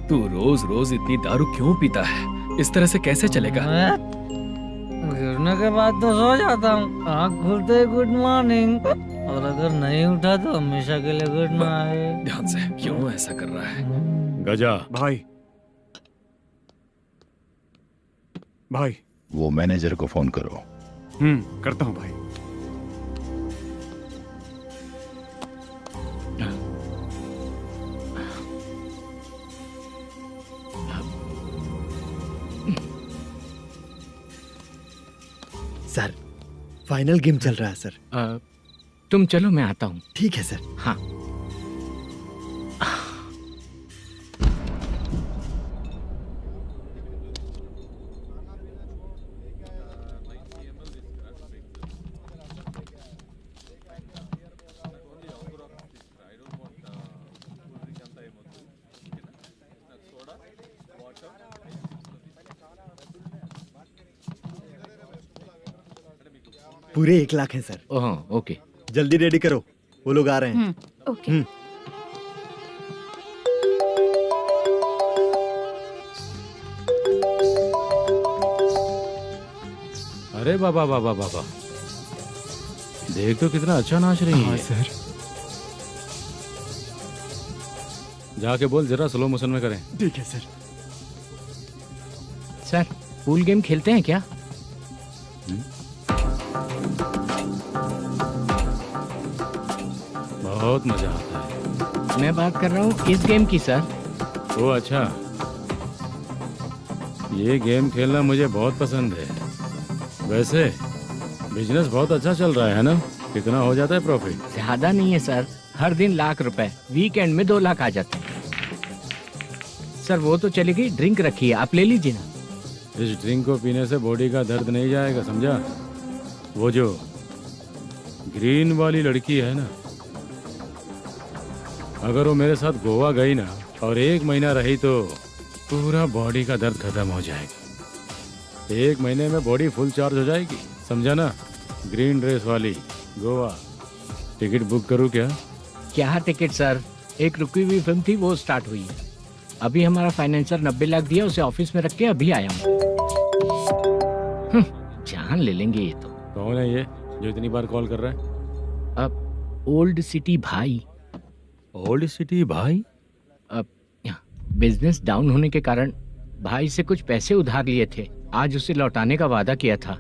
तू रोज रोज इतनी दारू क्यों पीता है? इस तरह से कैसे चलेगा? गिरने के बाद तो सो जाता हूँ, आँख खुलते ही गुड मॉर्निंग, और अगर नहीं उठा तो हमेशा के लिए गुड नाइट। ध्यान से, क्यों ऐसा कर रहा है? गजा भाई, भाई वो मैनेजर को फोन करो। करता हूँ भाई। सर, फाइनल गेम चल रहा है सर। तुम चलो, मैं आता हूँ। ठीक है सर। हाँ। पूरे 1 लाख है सर। Oh okay. जल्दी रेडी करो, वो लोग आ रहे हैं। ओके। अरे बाबा बाबा बाबा, देख तो कितना अच्छा नाच रही है। सर। जाके बोल जरा स्लो मोशन में करें। ठीक है सर। सर पूल गेम खेलते हैं क्या? बहुत मजा आता है। मैं बात कर रहा हूँ इस गेम की सर। ओ अच्छा, ये गेम खेलना मुझे बहुत पसंद है। वैसे बिजनेस बहुत अच्छा चल रहा है ना? कितना हो जाता है प्रॉफिट? ज्यादा नहीं है सर, हर दिन लाख रुपए, वीकेंड में 2 लाख आ जाते हैं। सर वो तो चलेगी, ड्रिंक रखी है, आप ले लीजिए ना। इस ड्रिंक को पीने से बॉडी का दर्द नहीं जाएगा, समझा? वो जो ग्रीन वाली लड़की है ना, अगर वो मेरे साथ गोवा गई ना और 1 महीना रही तो पूरा बॉडी का दर्द खत्म हो जाएगा। 1 महीने में बॉडी फुल चार्ज हो जाएगी, समझा ना? ग्रीन ड्रेस वाली गोवा। टिकट बुक करूं क्या? क्या टिकट सर, एक रुकी हुई फिल्म थी वो स्टार्ट हुई है। अभी हमारा फाइनेंसर 90 लाख दिया, उसे ऑफिस में रख के अभी आया हूँ। जान ले लेंगे ये तो। कौन है ये जो इतनी बार कॉल कर रहा है? अब ओल्ड सिटी भाई। ओल्ड सिटी भाई? अब बिजनेस डाउन होने के कारण भाई से कुछ पैसे उधार लिए थे, आज उसे लौटाने का वादा किया था।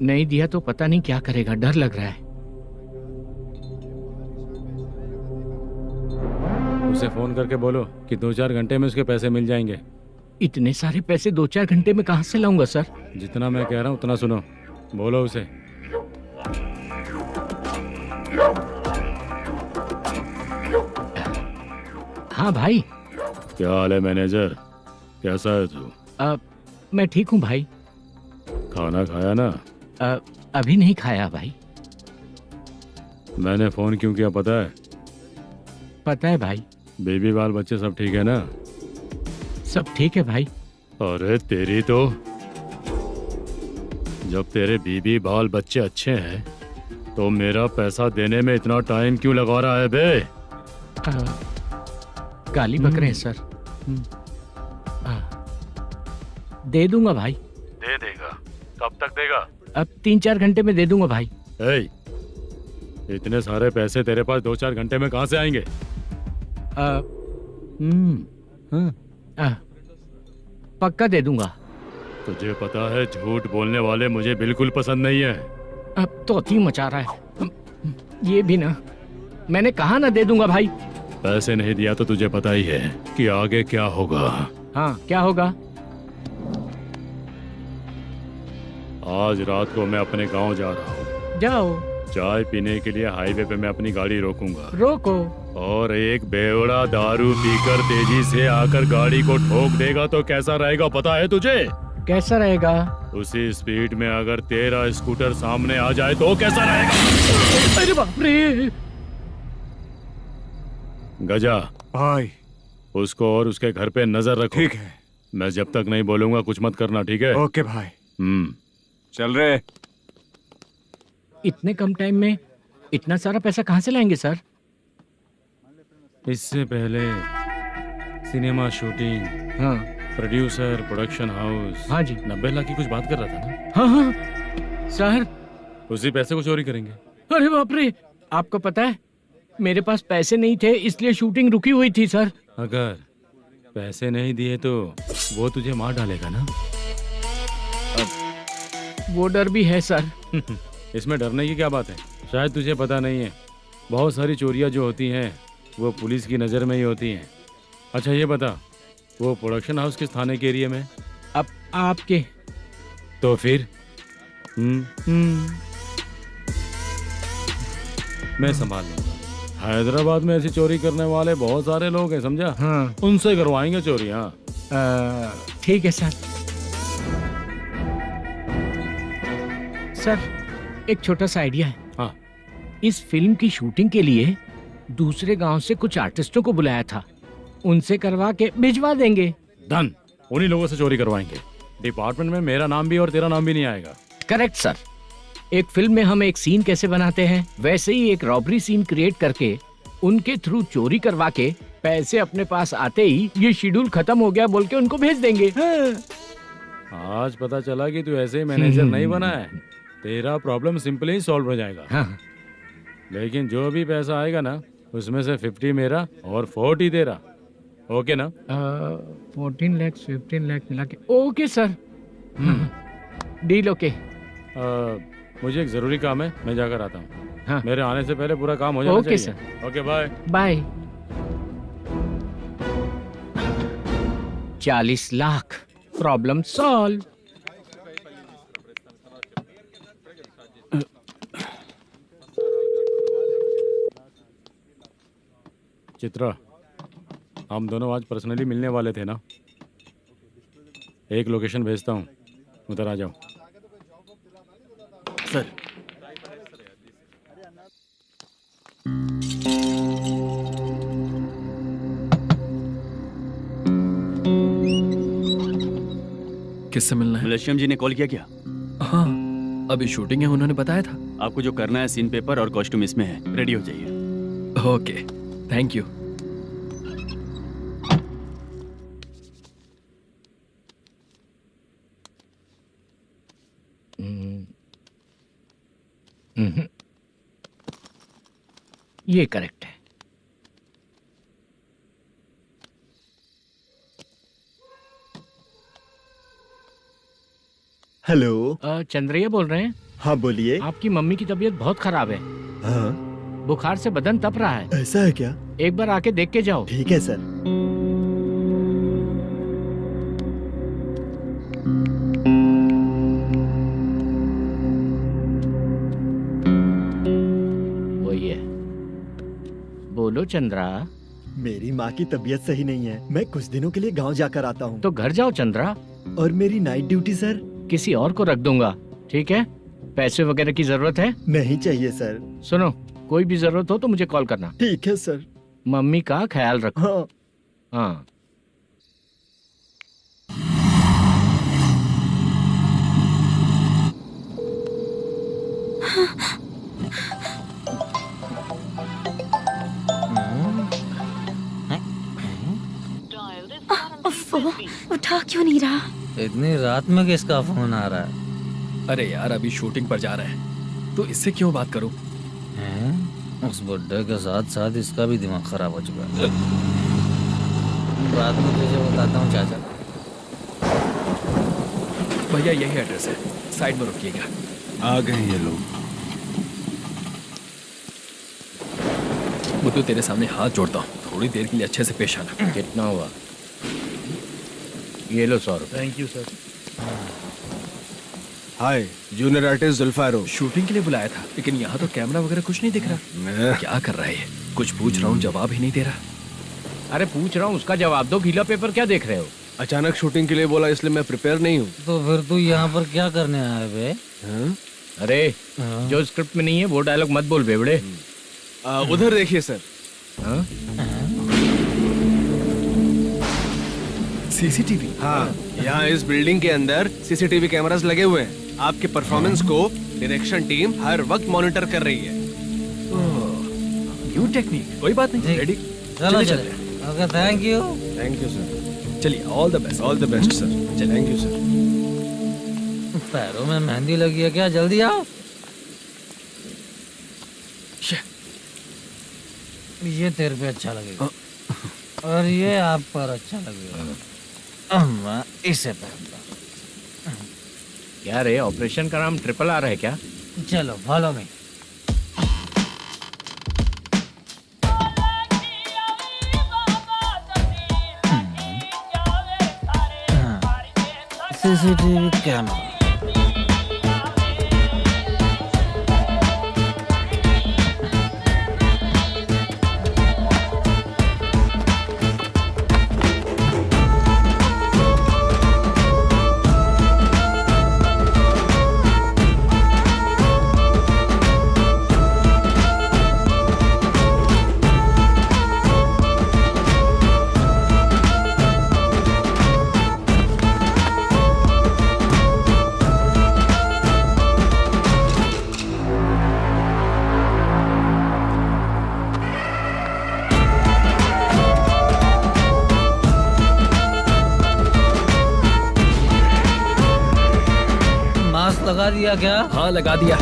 नहीं दिया तो पता नहीं क्या करेगा, डर लग रहा है। उसे फोन करके बोलो कि 2-4 घंटे में उसके पैसे मिल जाएंगे। इतने सारे पैसे 2-4 घंटे में कहाँ से लाऊंगा सर? जितना मैं कह रहा हूँ उतना सुनो, बोलो उसे। हाँ भाई। क्या हाल है मैनेजर, कैसा है तू? मैं ठीक हूँ भाई। खाना खाया ना? अभी नहीं खाया भाई। मैंने फोन क्यों किया पता है? पता है भाई। बेबी बाल बच्चे सब ठीक है ना? सब ठीक है भाई। अरे तेरी तो, जब तेरे बीबी बाल बच्चे अच्छे हैं तो मेरा पैसा देने में इतना टाइम क्यों लगा रहा है बे? गाली बक रहे हैं सर। दे दूंगा भाई। दे देगा? कब तक देगा? अब 3-4 घंटे में दे दूंगा भाई। इतने सारे पैसे तेरे पास 2-4 घंटे में कहाँ से आएंगे? पक्का दे दूंगा। तुझे पता है झूठ बोलने वाले मुझे बिल्कुल पसंद नहीं है। अब तो थी मचा रहा है ये भी ना। मैंने कहा ना दे दूंगा भाई। पैसे नहीं दिया तो तुझे पता ही है कि आगे क्या होगा। हाँ क्या होगा? आज रात को मैं अपने गांव जा रहा हूँ। जाओ। चाय पीने के लिए हाईवे पे मैं अपनी गाड़ी रोकूंगा। रोको। और एक बेवड़ा दारू पीकर तेजी से आकर गाड़ी को ठोक देगा तो कैसा रहेगा पता है तुझे? कैसा रहेगा? उसी स्पीड में अगर तेरा स्कूटर सामने आ जाए तो कैसा रहेगा? अरे बाप रे। गजा भाई, उसको और उसके घर पे नजर रखो। ठीक है। मैं जब तक नहीं बोलूंगा कुछ मत करना, ठीक है? ओके भाई। चल रहे। इतने कम टाइम में इतना सारा पैसा कहाँ से लाएंगे सर? इससे पहले सिनेमा शूटिंग, हाँ, प्रोड्यूसर, प्रोडक्शन हाउस। हाँ जी। 90 लाख की कुछ बात कर रहा था ना? हाँ हाँ सर। उसी पैसे को चोरी करेंगे। अरे बाप रे, आपको पता है मेरे पास पैसे नहीं थे इसलिए शूटिंग रुकी हुई थी सर। अगर पैसे नहीं दिए तो वो तुझे मार डालेगा ना? वो डर भी है सर। इसमें डरने की क्या बात है? शायद तुझे पता नहीं है, बहुत सारी चोरियां जो होती हैं वो पुलिस की नज़र में ही होती हैं। अच्छा ये बता, वो प्रोडक्शन हाउस किस थाने के एरिया में? अब आपके। तो फिर मैं संभाल लूंगा। हैदराबाद में ऐसी चोरी करने वाले बहुत सारे लोग हैं, समझा? हाँ। उनसे करवाएंगे चोरी। हाँ ठीक है सर। सर एक छोटा सा आइडिया है। हाँ। इस फिल्म की शूटिंग के लिए दूसरे गांव से कुछ आर्टिस्टों को बुलाया था, उनसे करवा के भिजवा देंगे। डन। उन्हीं लोगों से चोरी करवाएंगे। डिपार्टमेंट में मेरा नाम भी और तेरा नाम भी नहीं आएगा। Correct sir. एक फिल्म में हम एक सीन कैसे बनाते हैं, वैसे ही एक रॉबरी सीन क्रिएट करके उनके थ्रू चोरी करवा के पैसे अपने पास आते ही ये शेड्यूल खत्म हो गया बोल के उनको भेज देंगे। आज पता चला कि तू ऐसे ही मैनेजर नहीं बना है। तेरा प्रॉब्लम सिंपली ही सॉल्व हो जाएगा। हाँ। लेकिन जो भी पैसा आएगा ना, उसमें से 50 मेरा और 40 तेरा। ओके ना? 14 लाख 15 लाख मिला के ओके सर। Deal okay. मुझे एक जरूरी काम है, मैं जाकर आता हूँ। हाँ। मेरे आने से पहले पूरा काम हो जाना ओके चाहिए। Sir. Okay bye bye. 40 lakh problem solve. Chitra, हम दोनों आज पर्सनली मिलने वाले थे ना? एक लोकेशन भेजता हूँ, उधर आ जाओ। सर किससे मिलना है? मलेशियम जी ने कॉल किया क्या? हाँ, अभी शूटिंग है, उन्होंने बताया था। आपको जो करना है, सीन पेपर और कॉस्ट्यूम इसमें है, रेडी हो जाइए। Okay, thank you. ये करेक्ट है। हेलो। चंद्रैया बोल रहे हैं? हाँ बोलिए। आपकी मम्मी की तबीयत बहुत खराब है। हाँ। बुखार से बदन तप रहा है। ऐसा है क्या? एक बार आके देख के जाओ। ठीक है सर। वही है। बोलो चंद्रा। मेरी माँ की तबीयत सही नहीं है, मैं कुछ दिनों के लिए गांव जाकर आता हूँ। तो घर जाओ चंद्रा। और मेरी नाइट ड्यूटी सर? किसी और को रख दूंगा, ठीक है? पैसे वगैरह की जरूरत है? नहीं चाहिए सर। सुनो, कोई भी जरूरत हो तो मुझे कॉल करना। ठीक है सर। मम्मी का ख्याल रखो। हाँ। हाँ। उठा क्यों नहीं रहा? इतनी रात में किसका फोन आ रहा है? अरे यार, अभी शूटिंग पर जा रहे हैं, तो इससे क्यों बात करूं? उस बुड्ढे के साथ साथ इसका भी दिमाग खराब हो चुका है। रात में तुझे बताता हूँ चाचा। भैया यही एड्रेस है, साइड में रुकिएगा। आ गए ये लोग। बुद्धू, तेरे सामने हाथ जोड़ता हूँ, थोड़ी देर के लिए अच्छे से पेश आना। कितना हुआ? ये लो 100 रुपए। Thank you sir. Hi, junior artist Zulfar. Shooting के लिए बुलाया था, लेकिन यहाँ तो कैमरा वगैरह कुछ नहीं दिख रहा। क्या कर रहा है ये? कुछ पूछ रहा हूँ, जवाब ही नहीं दे रहा। अरे पूछ रहा हूँ, उसका जवाब दो। गीला पेपर क्या देख रहे हो? अचानक शूटिंग के लिए बोला, इसलिए मैं प्रिपेयर नहीं हूँ। तो फिर तू यहाँ पर क्या करने आया बे? अरे जो स्क्रिप्ट में नहीं है वो डायलॉग मत बोल बेवड़े। उधर देखिए सर। सीसीटीवी? हाँ, यहाँ इस बिल्डिंग के अंदर सीसीटीवी कैमरास लगे हुए हैं। आपके परफॉर्मेंस को डायरेक्शन टीम हर वक्त मॉनिटर कर रही है। न्यू टेक्निक, कोई बात नहीं। रेडी? चलो चले। Okay, thank you. Thank you sir. चलिए, all the best. All the best sir. Thank you sir. पैरों में मेहंदी लगी है क्या? जल्दी आओ। ये तेरे पे अच्छा लगेगा और ये आप पर अच्छा लगेगा। मैं इसे पहनता। क्या रे, ऑपरेशन का नाम ट्रिपल आर है क्या? चलो follow me. CCTV camera. Mask लगा दिया क्या? हाँ लगा दिया।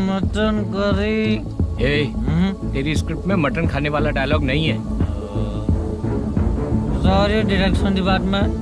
Mutton curry. तेरी स्क्रिप्ट में मटन खाने वाला डायलॉग नहीं है। Sorry direction department.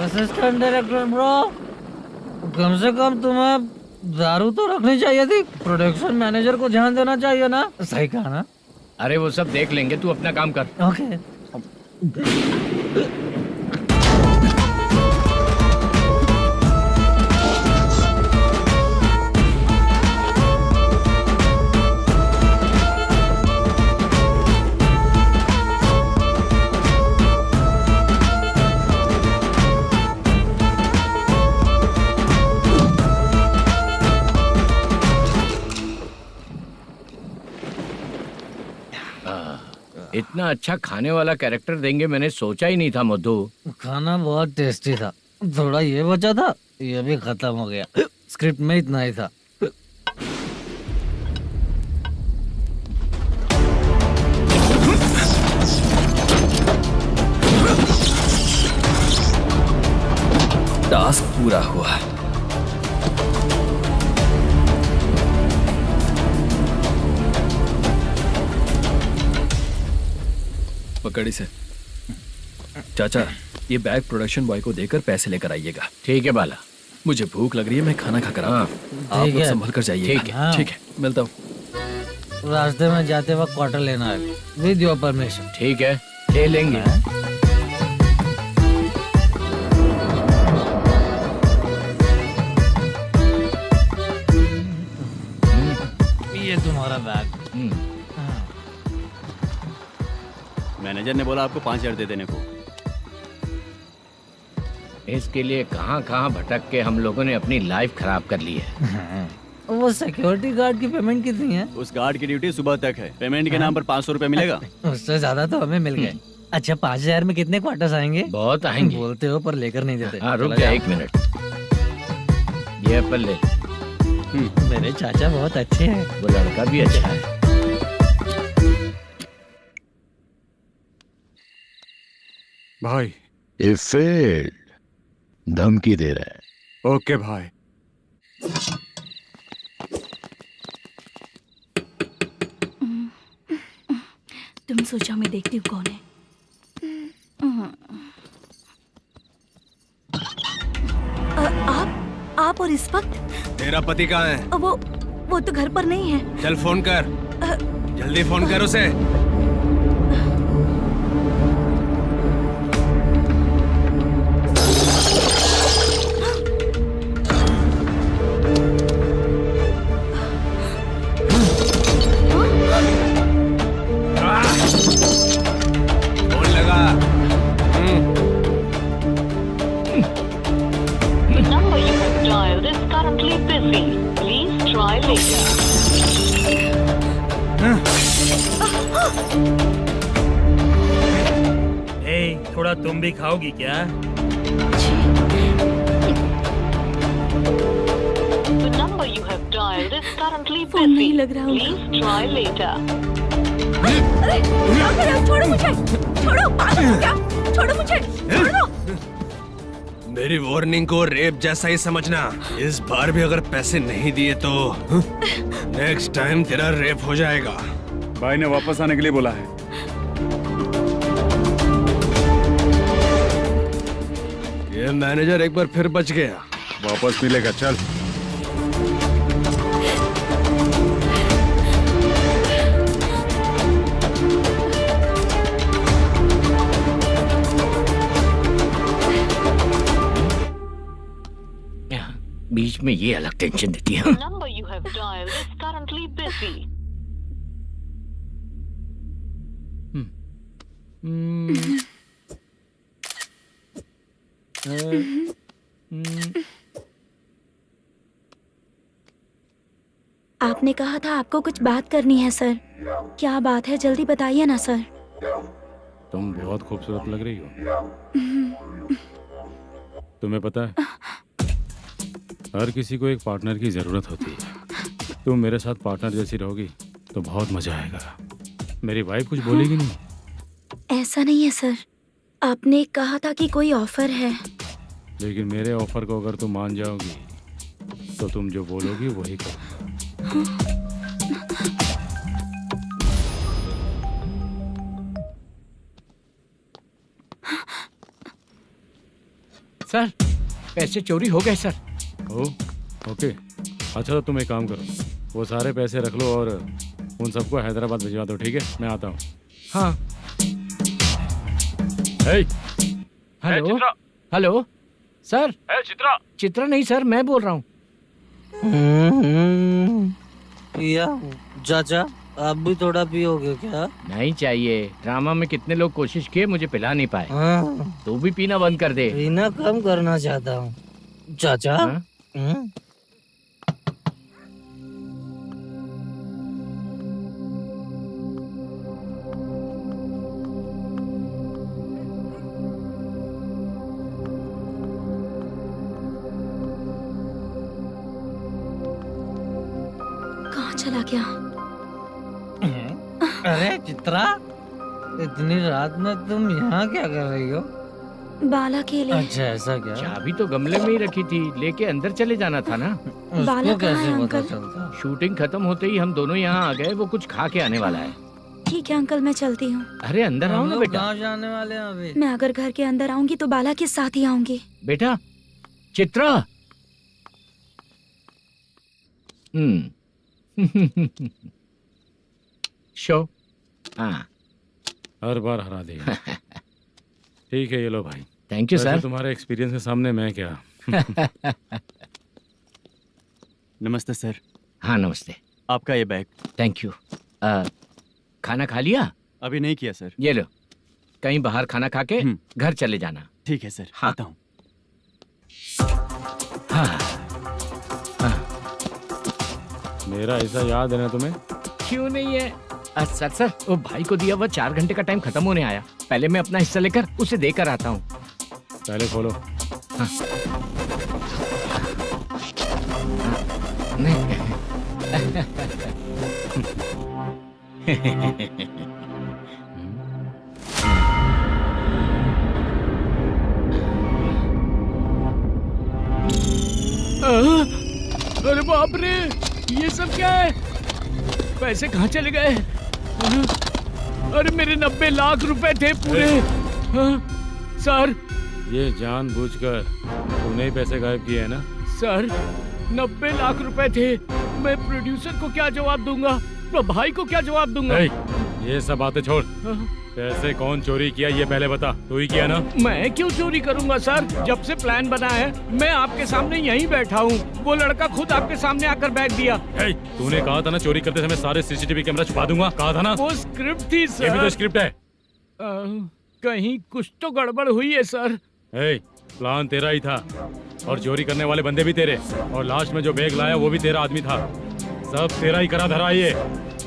Assistant director bro, कम से कम तुम्हें दारू तो रखनी चाहिए थी। प्रोडक्शन मैनेजर को ध्यान देना चाहिए ना। सही कहा ना? अरे वो सब देख लेंगे, तू अपना काम कर। ओके। इतना अच्छा खाने वाला कैरेक्टर देंगे मैंने सोचा ही नहीं था मधु। खाना बहुत टेस्टी था। थोड़ा ये बचा था, ये भी खत्म हो गया। स्क्रिप्ट में इतना ही था। टास्क पूरा हुआ। पकड़ी से चाचा, ये बैग प्रोडक्शन बॉय को देकर पैसे लेकर आइएगा। ठीक है बाला। मुझे भूख लग रही है, मैं खाना खाकर आता हूँ। आप लोग संभल कर जाइए। ठीक है। ठीक है, मिलता हूँ। रास्ते में जाते वक्त क्वार्टर लेना है, विद योर परमिशन। ठीक है, ले लेंगे। ये तुम्हारा बैग। मैनेजर ने बोला आपको 5,000 दे देने को। इसके लिए कहाँ कहाँ भटक के हम लोगों ने अपनी लाइफ खराब कर ली है। वो सिक्योरिटी गार्ड की पेमेंट कितनी है? उस गार्ड की ड्यूटी सुबह तक है। पेमेंट के नाम पर 500 रुपए मिलेगा। उससे ज्यादा तो हमें मिल गए। अच्छा 5,000 में कितने क्वार्टर्स आएंगे? बहुत आएंगे। बोलते हो पर लेकर नहीं देते। हाँ रुक जा 1 मिनट। ये एप्पल ले। मेरे चाचा बहुत अच्छे हैं। वो लड़का भी अच्छा है। भाई ये फेल्ड धमकी दे रहा है। ओके भाई। तुम सोचो मैं देखती हूँ कौन है। आप और इस वक्त? तेरा पति कहाँ है? वो तो घर पर नहीं है। चल फोन कर, जल्दी फोन कर उसे। फोन लगा। number you have dialed is currently busy. Please try later. थोड़ा तुम भी खाओगी क्या? The number you have dialed is currently phone नहीं busy. लग रहा होगा। Please try later. अरे क्या कर रहे हो? छोड़ो मुझे, छोड़ो, पागल हो क्या? छोड़ो मुझे, छोड़ो। मेरी वार्निंग को रेप जैसा ही समझना। इस बार भी अगर पैसे नहीं दिए तो नेक्स्ट टाइम तेरा रेप हो जाएगा। भाई ने वापस आने के लिए बोला है। ये मैनेजर एक बार फिर बच गया। वापस मिलेगा, चल। बीच में ये अलग टेंशन देती है। The number you have dialed is currently busy. आपने कहा था आपको कुछ बात करनी है सर। क्या बात है, जल्दी बताइए ना सर। तुम बहुत खूबसूरत लग रही हो। तुम्हें पता है, हर किसी को एक पार्टनर की जरूरत होती है। तुम मेरे साथ पार्टनर जैसी रहोगी तो बहुत मजा आएगा। मेरी वाइफ कुछ बोलेगी नहीं? ऐसा नहीं है सर, आपने कहा था कि कोई ऑफर है। लेकिन मेरे ऑफर को अगर तुम मान जाओगी तो तुम जो बोलोगी वही करो। सर, पैसे चोरी हो गए सर। ओके, अच्छा तो तुम एक काम करो, वो सारे पैसे रख लो और उन सबको हैदराबाद भिजवा दो, ठीक है? मैं आता हूँ। हाँ। Hello hello sir. Chitra? Chitra नहीं सर, मैं बोल रहा हूँ। या चाचा, आप भी थोड़ा पियोगे क्या? नहीं चाहिए। ड्रामा में कितने लोग कोशिश किए, मुझे पिला नहीं पाए। तू भी पीना बंद कर दे। पीना कम करना चाहता हूँ चाचा। कहाँ चला गया? अरे चित्रा, इतनी रात में तुम यहाँ क्या कर रही हो? बाला के लिए। अच्छा ऐसा क्या? चाबी तो गमले में ही रखी थी, लेके अंदर चले जाना था ना। बाला उसको कहाँ है कैसे पता अंकल? चलता? शूटिंग खत्म होते ही हम दोनों यहाँ आ गए। वो कुछ खा के आने वाला है। ठीक है अंकल, मैं चलती हूँ। अरे अंदर आओ हम ना लोग बेटा। कहाँ जाने वाले हैं अभी? मैं अगर घर के अंदर आऊंगी तो बाला के साथ ही आऊंगी। बेटा चित्रा। शो। हाँ, हर बार हरा देगा। ठीक है, ये लो भाई। थैंक यू वैसे सर। तुम्हारे एक्सपीरियंस के सामने मैं क्या। नमस्ते सर। हाँ नमस्ते। आपका ये बैग। Thank you. खाना खा लिया? अभी नहीं किया सर। ये लो, कहीं बाहर खाना खा के घर चले जाना। ठीक है सर। हाँ। आता हूँ। हाँ। मेरा ऐसा याद है ना तुम्हें? क्यों नहीं है? सर सर, वो भाई को दिया हुआ 4 घंटे का टाइम खत्म होने आया। पहले मैं अपना हिस्सा लेकर उसे देकर आता हूँ। पहले खोलो। हाँ। अरे बाप रे, ये सब क्या है? पैसे कहाँ चले गए? अरे मेरे 90 लाख रुपए थे पूरे। सर, ये जानबूझकर तूने ही पैसे गायब किए हैं ना? सर 90 लाख रुपए थे। मैं प्रोड्यूसर को क्या जवाब दूंगा, तो भाई को क्या जवाब दूंगा? ये सब बातें छोड़। पैसे कौन चोरी किया ये पहले बता। तू ही किया ना? मैं क्यों चोरी करूंगा सर? जब से प्लान बना है मैं आपके सामने यहीं बैठा हूँ। वो लड़का खुद आपके सामने आकर बैग दिया। तूने कहा था ना चोरी करते समय सारे सीसीटीवी कैमरा छुपा दूंगा, कहा था ना? वो स्क्रिप्ट थी सर। ये भी तो स्क्रिप्ट है। कहीं कुछ तो गड़बड़ हुई है सर। प्लान तेरा ही था और चोरी करने वाले बंदे भी तेरे, और लास्ट में जो बैग लाया वो भी तेरा आदमी था। सब तेरा ही करा धरा। ये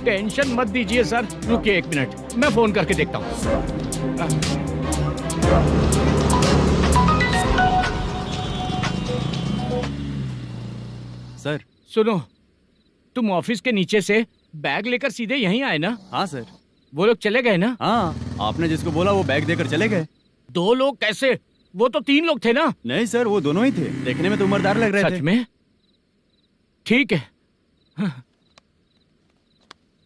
टेंशन मत दीजिए सर। रुकिए 1 मिनट, मैं फोन करके देखता हूँ। सर सुनो, तुम ऑफिस के नीचे से बैग लेकर सीधे यहीं आए ना? हाँ सर। वो लोग चले गए ना? हाँ, आपने जिसको बोला वो बैग देकर चले गए। 2 लोग कैसे? वो तो 3 लोग थे ना? नहीं सर, वो दोनों ही थे। देखने में तो उम्रदार लग रहे थे। सच में? ठीक है।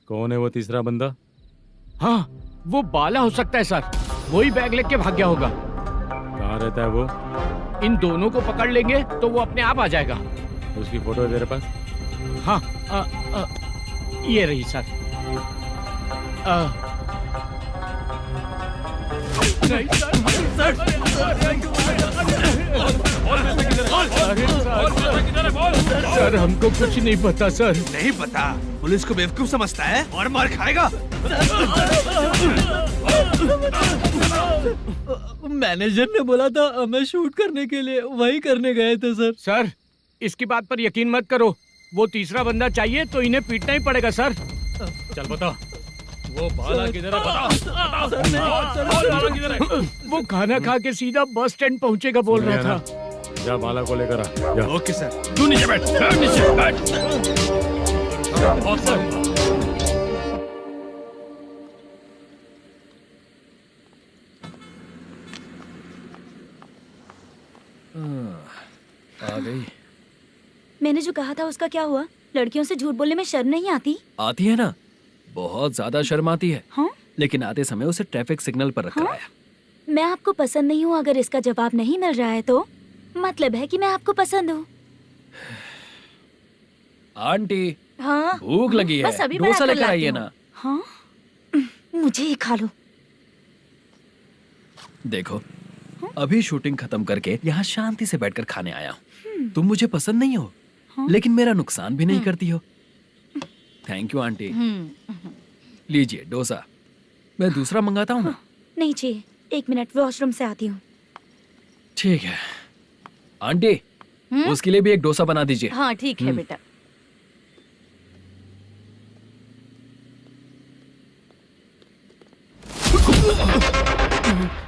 कौन है वो तीसरा बंदा? हाँ, वो बाला हो सकता है सर। वही बैग लेके भाग गया होगा। कहाँ रहता है वो? इन दोनों को पकड़ लेंगे तो वो अपने आप आ जाएगा। उसकी फोटो है तेरे पास? हाँ ये रही सर। नहीं सर हमको कुछ नहीं पता सर। नहीं पता? पुलिस को बेवकूफ समझता है और मार खाएगा। मैनेजर ने बोला था हमें शूट करने के लिए, वही करने गए थे सर। सर इसकी बात पर यकीन मत करो, वो तीसरा बंदा चाहिए तो इन्हें पीटना ही पड़ेगा सर। चल बता, वो बाला किधर है? बता। बाला किधर है? वो खाना खा के सीधा बस स्टैंड पहुंचेगा बोल रहा था। जा बाला को लेकर आ। जा। Okay sir. तू नीचे बैठ, नीचे बैठ। आ गई। मैंने जो कहा था उसका क्या हुआ? लड़कियों से झूठ बोलने में शर्म नहीं आती? आती है ना, बहुत ज्यादा शर्म आती है। हाँ? लेकिन आते समय उसे ट्रैफिक सिग्नल पर रखा हाँ? है। मैं आपको पसंद नहीं हूँ अगर इसका जवाब नहीं मिल रहा है तो मतलब है कि मैं आपको पसंद हूँ। आंटी हाँ? भूख लगी है, बस अभी डोसा बना कर लेकर आइए लाती ना। हूँ। हाँ? मुझे ही खा लो। देखो अभी शूटिंग खत्म करके यहाँ शांति से बैठकर खाने आया हूँ। तुम मुझे पसंद नहीं हो, लेकिन मेरा नुकसान भी नहीं करती हो। Thank you aunty. लीजिए डोसा। मैं दूसरा मंगाता हूँ ना? नहीं चाहिए, 1 मिनट वॉशरूम से आती हूँ। ठीक है आंटी, उसके लिए भी एक डोसा बना दीजिए। हाँ ठीक है बेटा।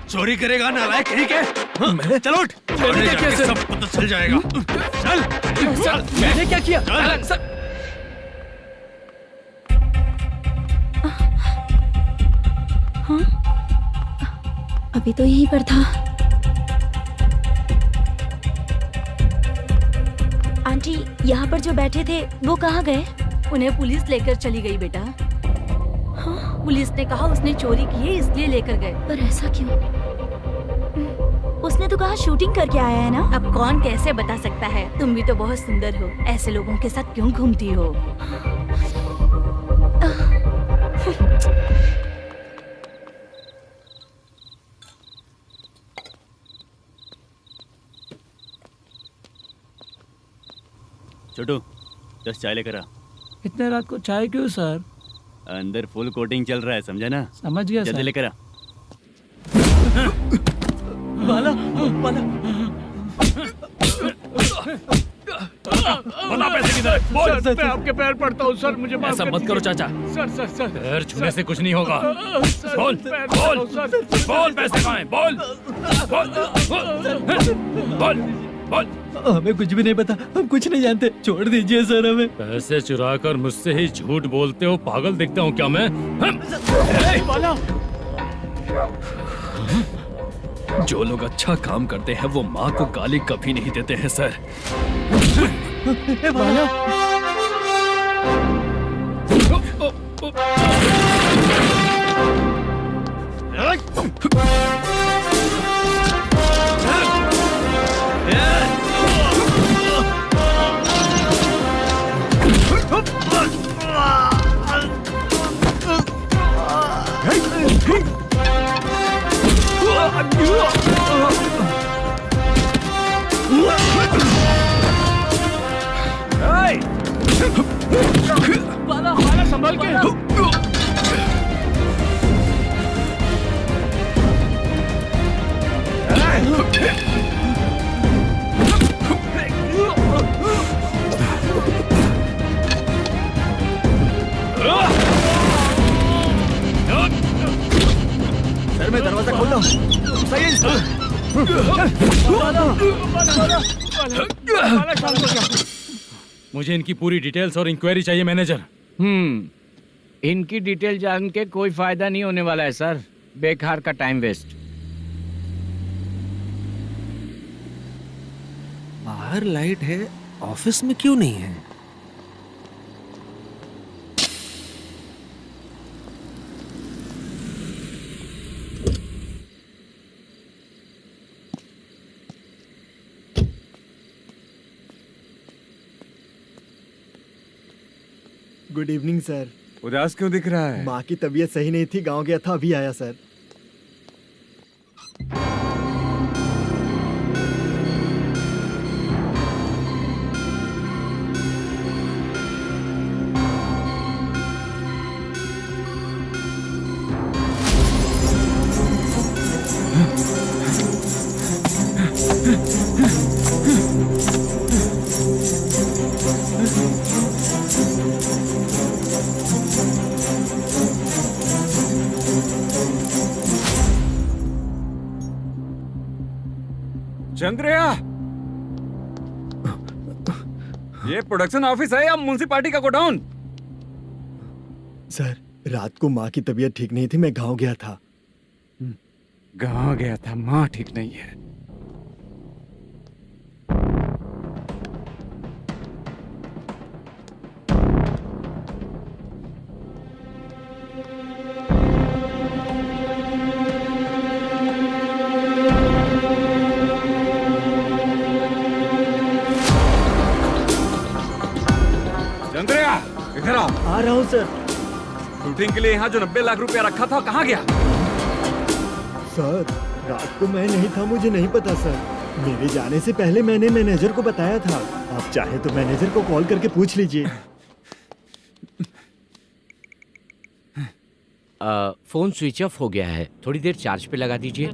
चोरी करेगा नालायक कहीं के? हाँ, चलो उठ। मैंने क्या किया? सब पता चल जाएगा। चल सर मैंने क्या किया? सर हाँ? अभी तो यहीं पर था। आंटी यहाँ पर जो बैठे थे वो कहाँ गए? उन्हें पुलिस लेकर चली गई बेटा। हाँ? पुलिस ने कहा उसने चोरी की है इसलिए लेकर गए। पर ऐसा क्यों? उसने तो कहा शूटिंग करके आया है ना। अब कौन कैसे बता सकता है? तुम भी तो बहुत सुंदर हो, ऐसे लोगों के साथ क्यों घूमती हो? छोटू 10 चाय लेकर आ। इतने रात को चाय क्यों सर? अंदर फुल कोटिंग चल रहा है, समझा ना? समझ गया जल्दी सर। लेकर आ। बाला बाला बता पैसे किधर है? बोल। सर मैं आपके पैर पड़ता हूँ सर, मुझे माफ ऐसा कर मत करो दीजिए। चाचा। सर सर सर पैर छूने से कुछ नहीं होगा। सर, बोल पैर बोल पड़ता हूँ, सर। बोल, पैसे कहाँ हैं? बोल बोल बोल बोल। हमें कुछ भी नहीं पता, हम कुछ नहीं जानते, छोड़ दीजिए सर हमें। पैसे चुरा कर मुझसे ही झूठ बोलते हो, पागल दिखता हूँ क्या मैं? बाला जो लोग अच्छा काम करते हैं वो माँ को गाली कभी नहीं देते हैं सर। बाला बाला बाला संभाल के। सर मैं दरवाजा खोलता हूँ। सही है। मुझे इनकी पूरी डिटेल्स और इंक्वायरी चाहिए मैनेजर। इनकी डिटेल जान के कोई फायदा नहीं होने वाला है सर, बेकार का टाइम वेस्ट। बाहर लाइट है, ऑफिस में क्यों नहीं है? Good evening sir. उदास क्यों दिख रहा है? माँ की तबीयत सही नहीं थी, गांव गया था, अभी आया सर। चंद्रया, ये प्रोडक्शन ऑफिस है या म्युनिसिपालिटी का गोडाउन? सर, रात को माँ की तबीयत ठीक नहीं थी, मैं गांव गया था। गांव गया था, माँ ठीक नहीं है। चंद्रया, इधर आओ। आ रहा हूँ सर। शूटिंग के लिए यहाँ जो 90 लाख रुपया रखा था, कहाँ गया? सर, रात को मैं नहीं था, मुझे नहीं पता सर। मेरे जाने से पहले मैंने मैनेजर को बताया था। आप चाहे तो मैनेजर को कॉल करके पूछ लीजिए। फोन स्विच ऑफ हो गया है, थोड़ी देर चार्ज पे लगा दीजिए।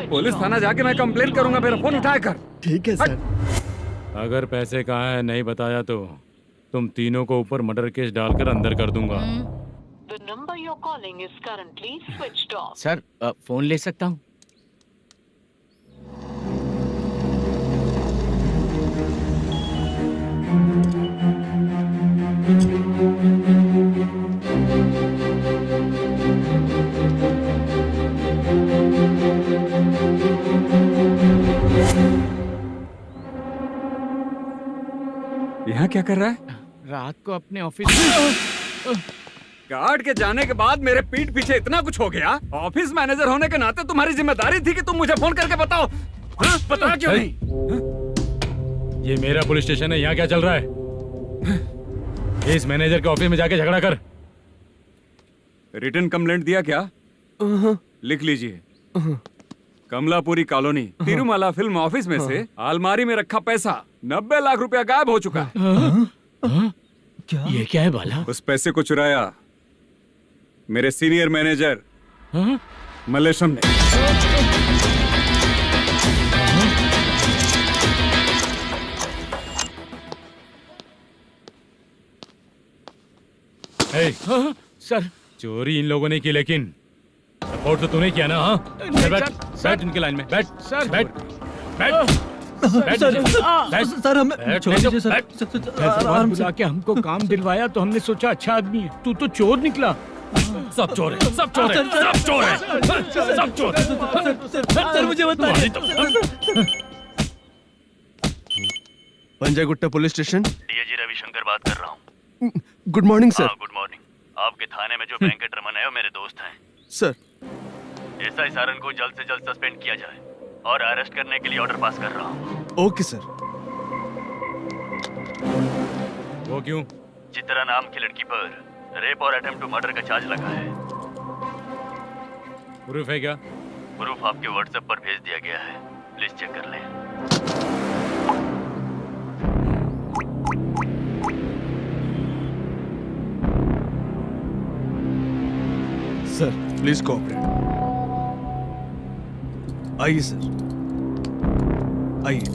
पुलिस थाना जाके मैं कंप्लेंट करूंगा, मेरा फोन उठाया कर। ठीक है सर। अगर पैसे कहाँ है नहीं बताया तो तुम तीनों को ऊपर मर्डर केस डालकर अंदर कर दूंगा। The number you're calling is currently switched off. Sir, phone ले सकता हूँ? यहाँ क्या कर रहा है? रात को अपने ऑफिस गार्ड के जाने के बाद मेरे पीठ पीछे इतना कुछ हो गया। ऑफिस मैनेजर होने के नाते तुम्हारी जिम्मेदारी थी कि तुम मुझे फोन करके बताओ। हाँ? बता क्यों नहीं? ये मेरा पुलिस स्टेशन है, यहाँ क्या चल रहा है? इस मैनेजर के ऑफिस में जाके झगड़ा कर। रिटन कंप्लेंट दिया क्या? लिख लीजिए। Kamalapuri colony, Tirumala film office में से अलमारी में रखा पैसा 90 लाख रुपया गायब हो चुका है। क्या? ये क्या है बाला? उस पैसे को चुराया मेरे सीनियर मैनेजर मलेशम ने। सर, चोरी इन लोगों ने की, लेकिन सपोर्ट तो तूने किया ना? हाँ, बैठ इनके लाइन में, बैठ सर, बैठ बैठ सर, हमें छोड़ दीजिए सर। बुला के हमको काम दिलवाया तो हमने सोचा अच्छा आदमी है, तू तो चोर निकला। सब चोर है, सब चोर है, सब चोर है, सब चोर है। सर, मुझे बताइए। Panjagutta police station, DIG Ravishankar बात कर रहा हूँ। Good morning sir. Good morning. आपके थाने में जो वेंकट रमन है वो मेरे दोस्त हैं। सर, एसआई सारन को जल्द से जल्द सस्पेंड किया जाए और अरेस्ट करने के लिए ऑर्डर पास कर रहा हूँ। Okay sir. वो क्यों? चित्रा नाम की लड़की पर रेप और अटेम्प्ट टू मर्डर का चार्ज लगा है। प्रूफ है क्या? प्रूफ आपके व्हाट्सएप पर भेज दिया गया है, प्लीज चेक कर लें। Sir, please cooperate. आइए सर, आइए।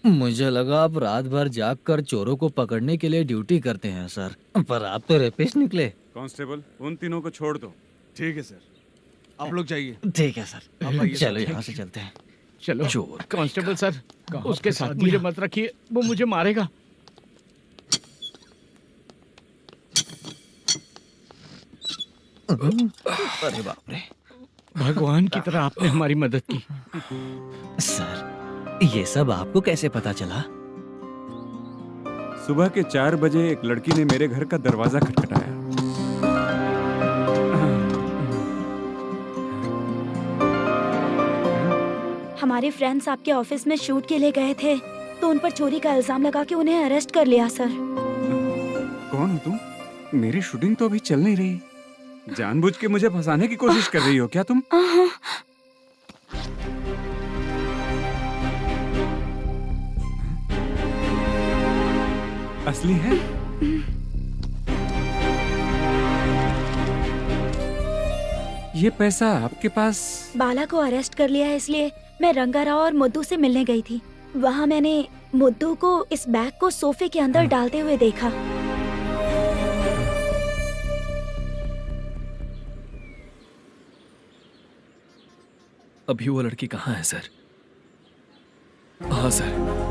मुझे लगा आप रात भर जाग कर चोरों को पकड़ने के लिए ड्यूटी करते हैं सर, पर आप तो रेपिस्ट निकले। कांस्टेबल, उन तीनों को छोड़ दो। ठीक है सर, आप लोग जाइए। ठीक है सर, चलो यहाँ से चलते हैं। चलो। चोर कांस्टेबल सर, उसके साथ मुझे मत रखिए, वो मुझे मारेगा। अरे बाप रे, भगवान की तरह आपने हमारी मदद की। सर, ये सब आपको कैसे पता चला? सुबह के 4 बजे एक लड़की ने मेरे घर का दरवाजा खटखटाया। हमारे फ्रेंड्स आपके ऑफिस में शूट के लिए गए थे। तो उन पर चोरी का इल्जाम लगा के उन्हें अरेस्ट कर लिया सर। कौन हो तुम? मेरी शूटिंग तो अभी चल नहीं रही। जानबूझ के मुझे फंसाने की कोशिश कर रही हो क्या तुम? असली है? ये पैसा आपके पास? बाला को अरेस्ट कर लिया है इसलिए मैं रंगाराव और मुद्दू से मिलने गई थी। वहाँ मैंने मुद्दू को इस बैग को सोफे के अंदर डालते हुए देखा। अभी वो लड़की कहाँ है सर? हाँ सर।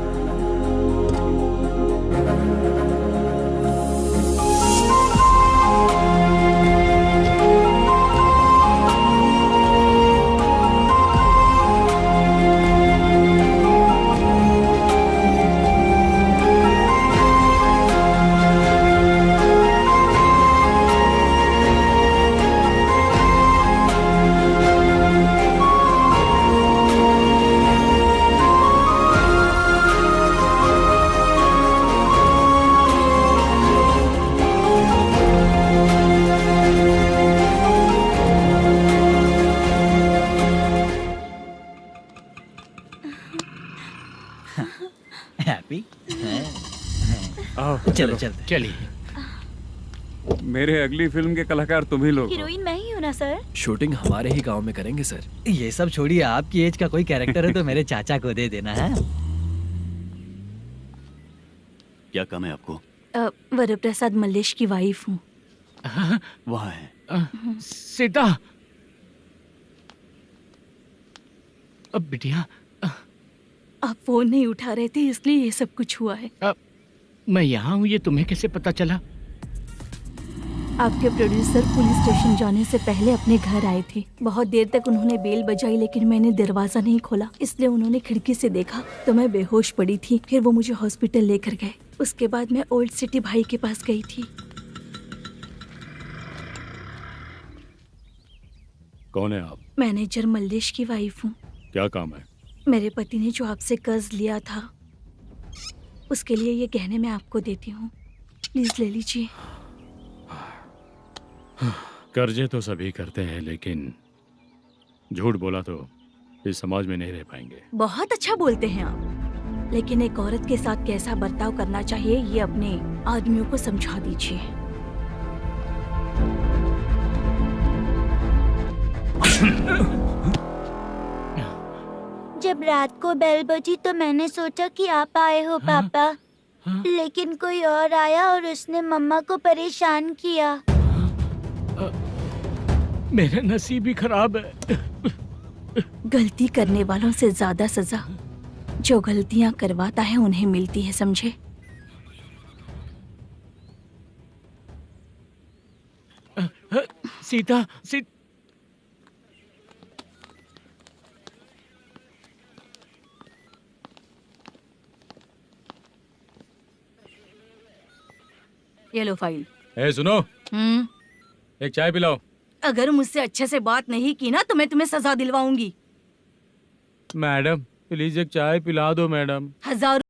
हैप्पी? आओ चलो चलते। चलिए। मेरे अगली फिल्म के कलाकार तुम ही लोग हो। हीरोइन मैं ही हूँ ना सर? शूटिंग हमारे ही गांव में करेंगे सर। ये सब छोड़िए, आपकी एज का कोई कैरेक्टर है तो मेरे चाचा को दे देना है। क्या काम है आपको? वरप्रसाद मल्लेश की वाइफ हूँ। वहाँ है। सीता। अब बिटिया, आप फोन नहीं उठा रहे थे इसलिए ये सब कुछ हुआ है। मैं यहाँ हूँ, ये तुम्हें कैसे पता चला? आपके प्रोड्यूसर पुलिस स्टेशन जाने से पहले अपने घर आए थे। बहुत देर तक उन्होंने बेल बजाई लेकिन मैंने दरवाजा नहीं खोला, इसलिए उन्होंने खिड़की से देखा तो मैं बेहोश पड़ी थी। फिर वो मुझे हॉस्पिटल लेकर गए। उसके बाद मैं ओल्ड सिटी भाई के पास गई थी। कौन है आप? मैनेजर मल्लेश की वाइफ हूँ। क्या काम है? मेरे पति ने जो आपसे कर्ज लिया था उसके लिए ये गहने मैं आपको देती हूँ, प्लीज ले लीजिए। कर्जे तो सभी करते हैं लेकिन झूठ बोला तो इस समाज में नहीं रह पाएंगे। बहुत अच्छा बोलते हैं आप, लेकिन एक औरत के साथ कैसा बर्ताव करना चाहिए ये अपने आदमियों को समझा दीजिए। जब रात को बेल बजी तो मैंने सोचा कि आप आए हो पापा। लेकिन कोई और आया और उसने मम्मा को परेशान किया। मेरा नसीब ही खराब है। गलती करने वालों से ज्यादा सजा जो गलतियां करवाता है उन्हें मिलती है, समझे? सीता, ये लो फाइल। सुनो, एक चाय पिलाओ। अगर मुझसे अच्छे से बात नहीं की ना तो मैं तुम्हें सजा दिलवाऊंगी। मैडम प्लीज एक चाय पिला दो मैडम। 1000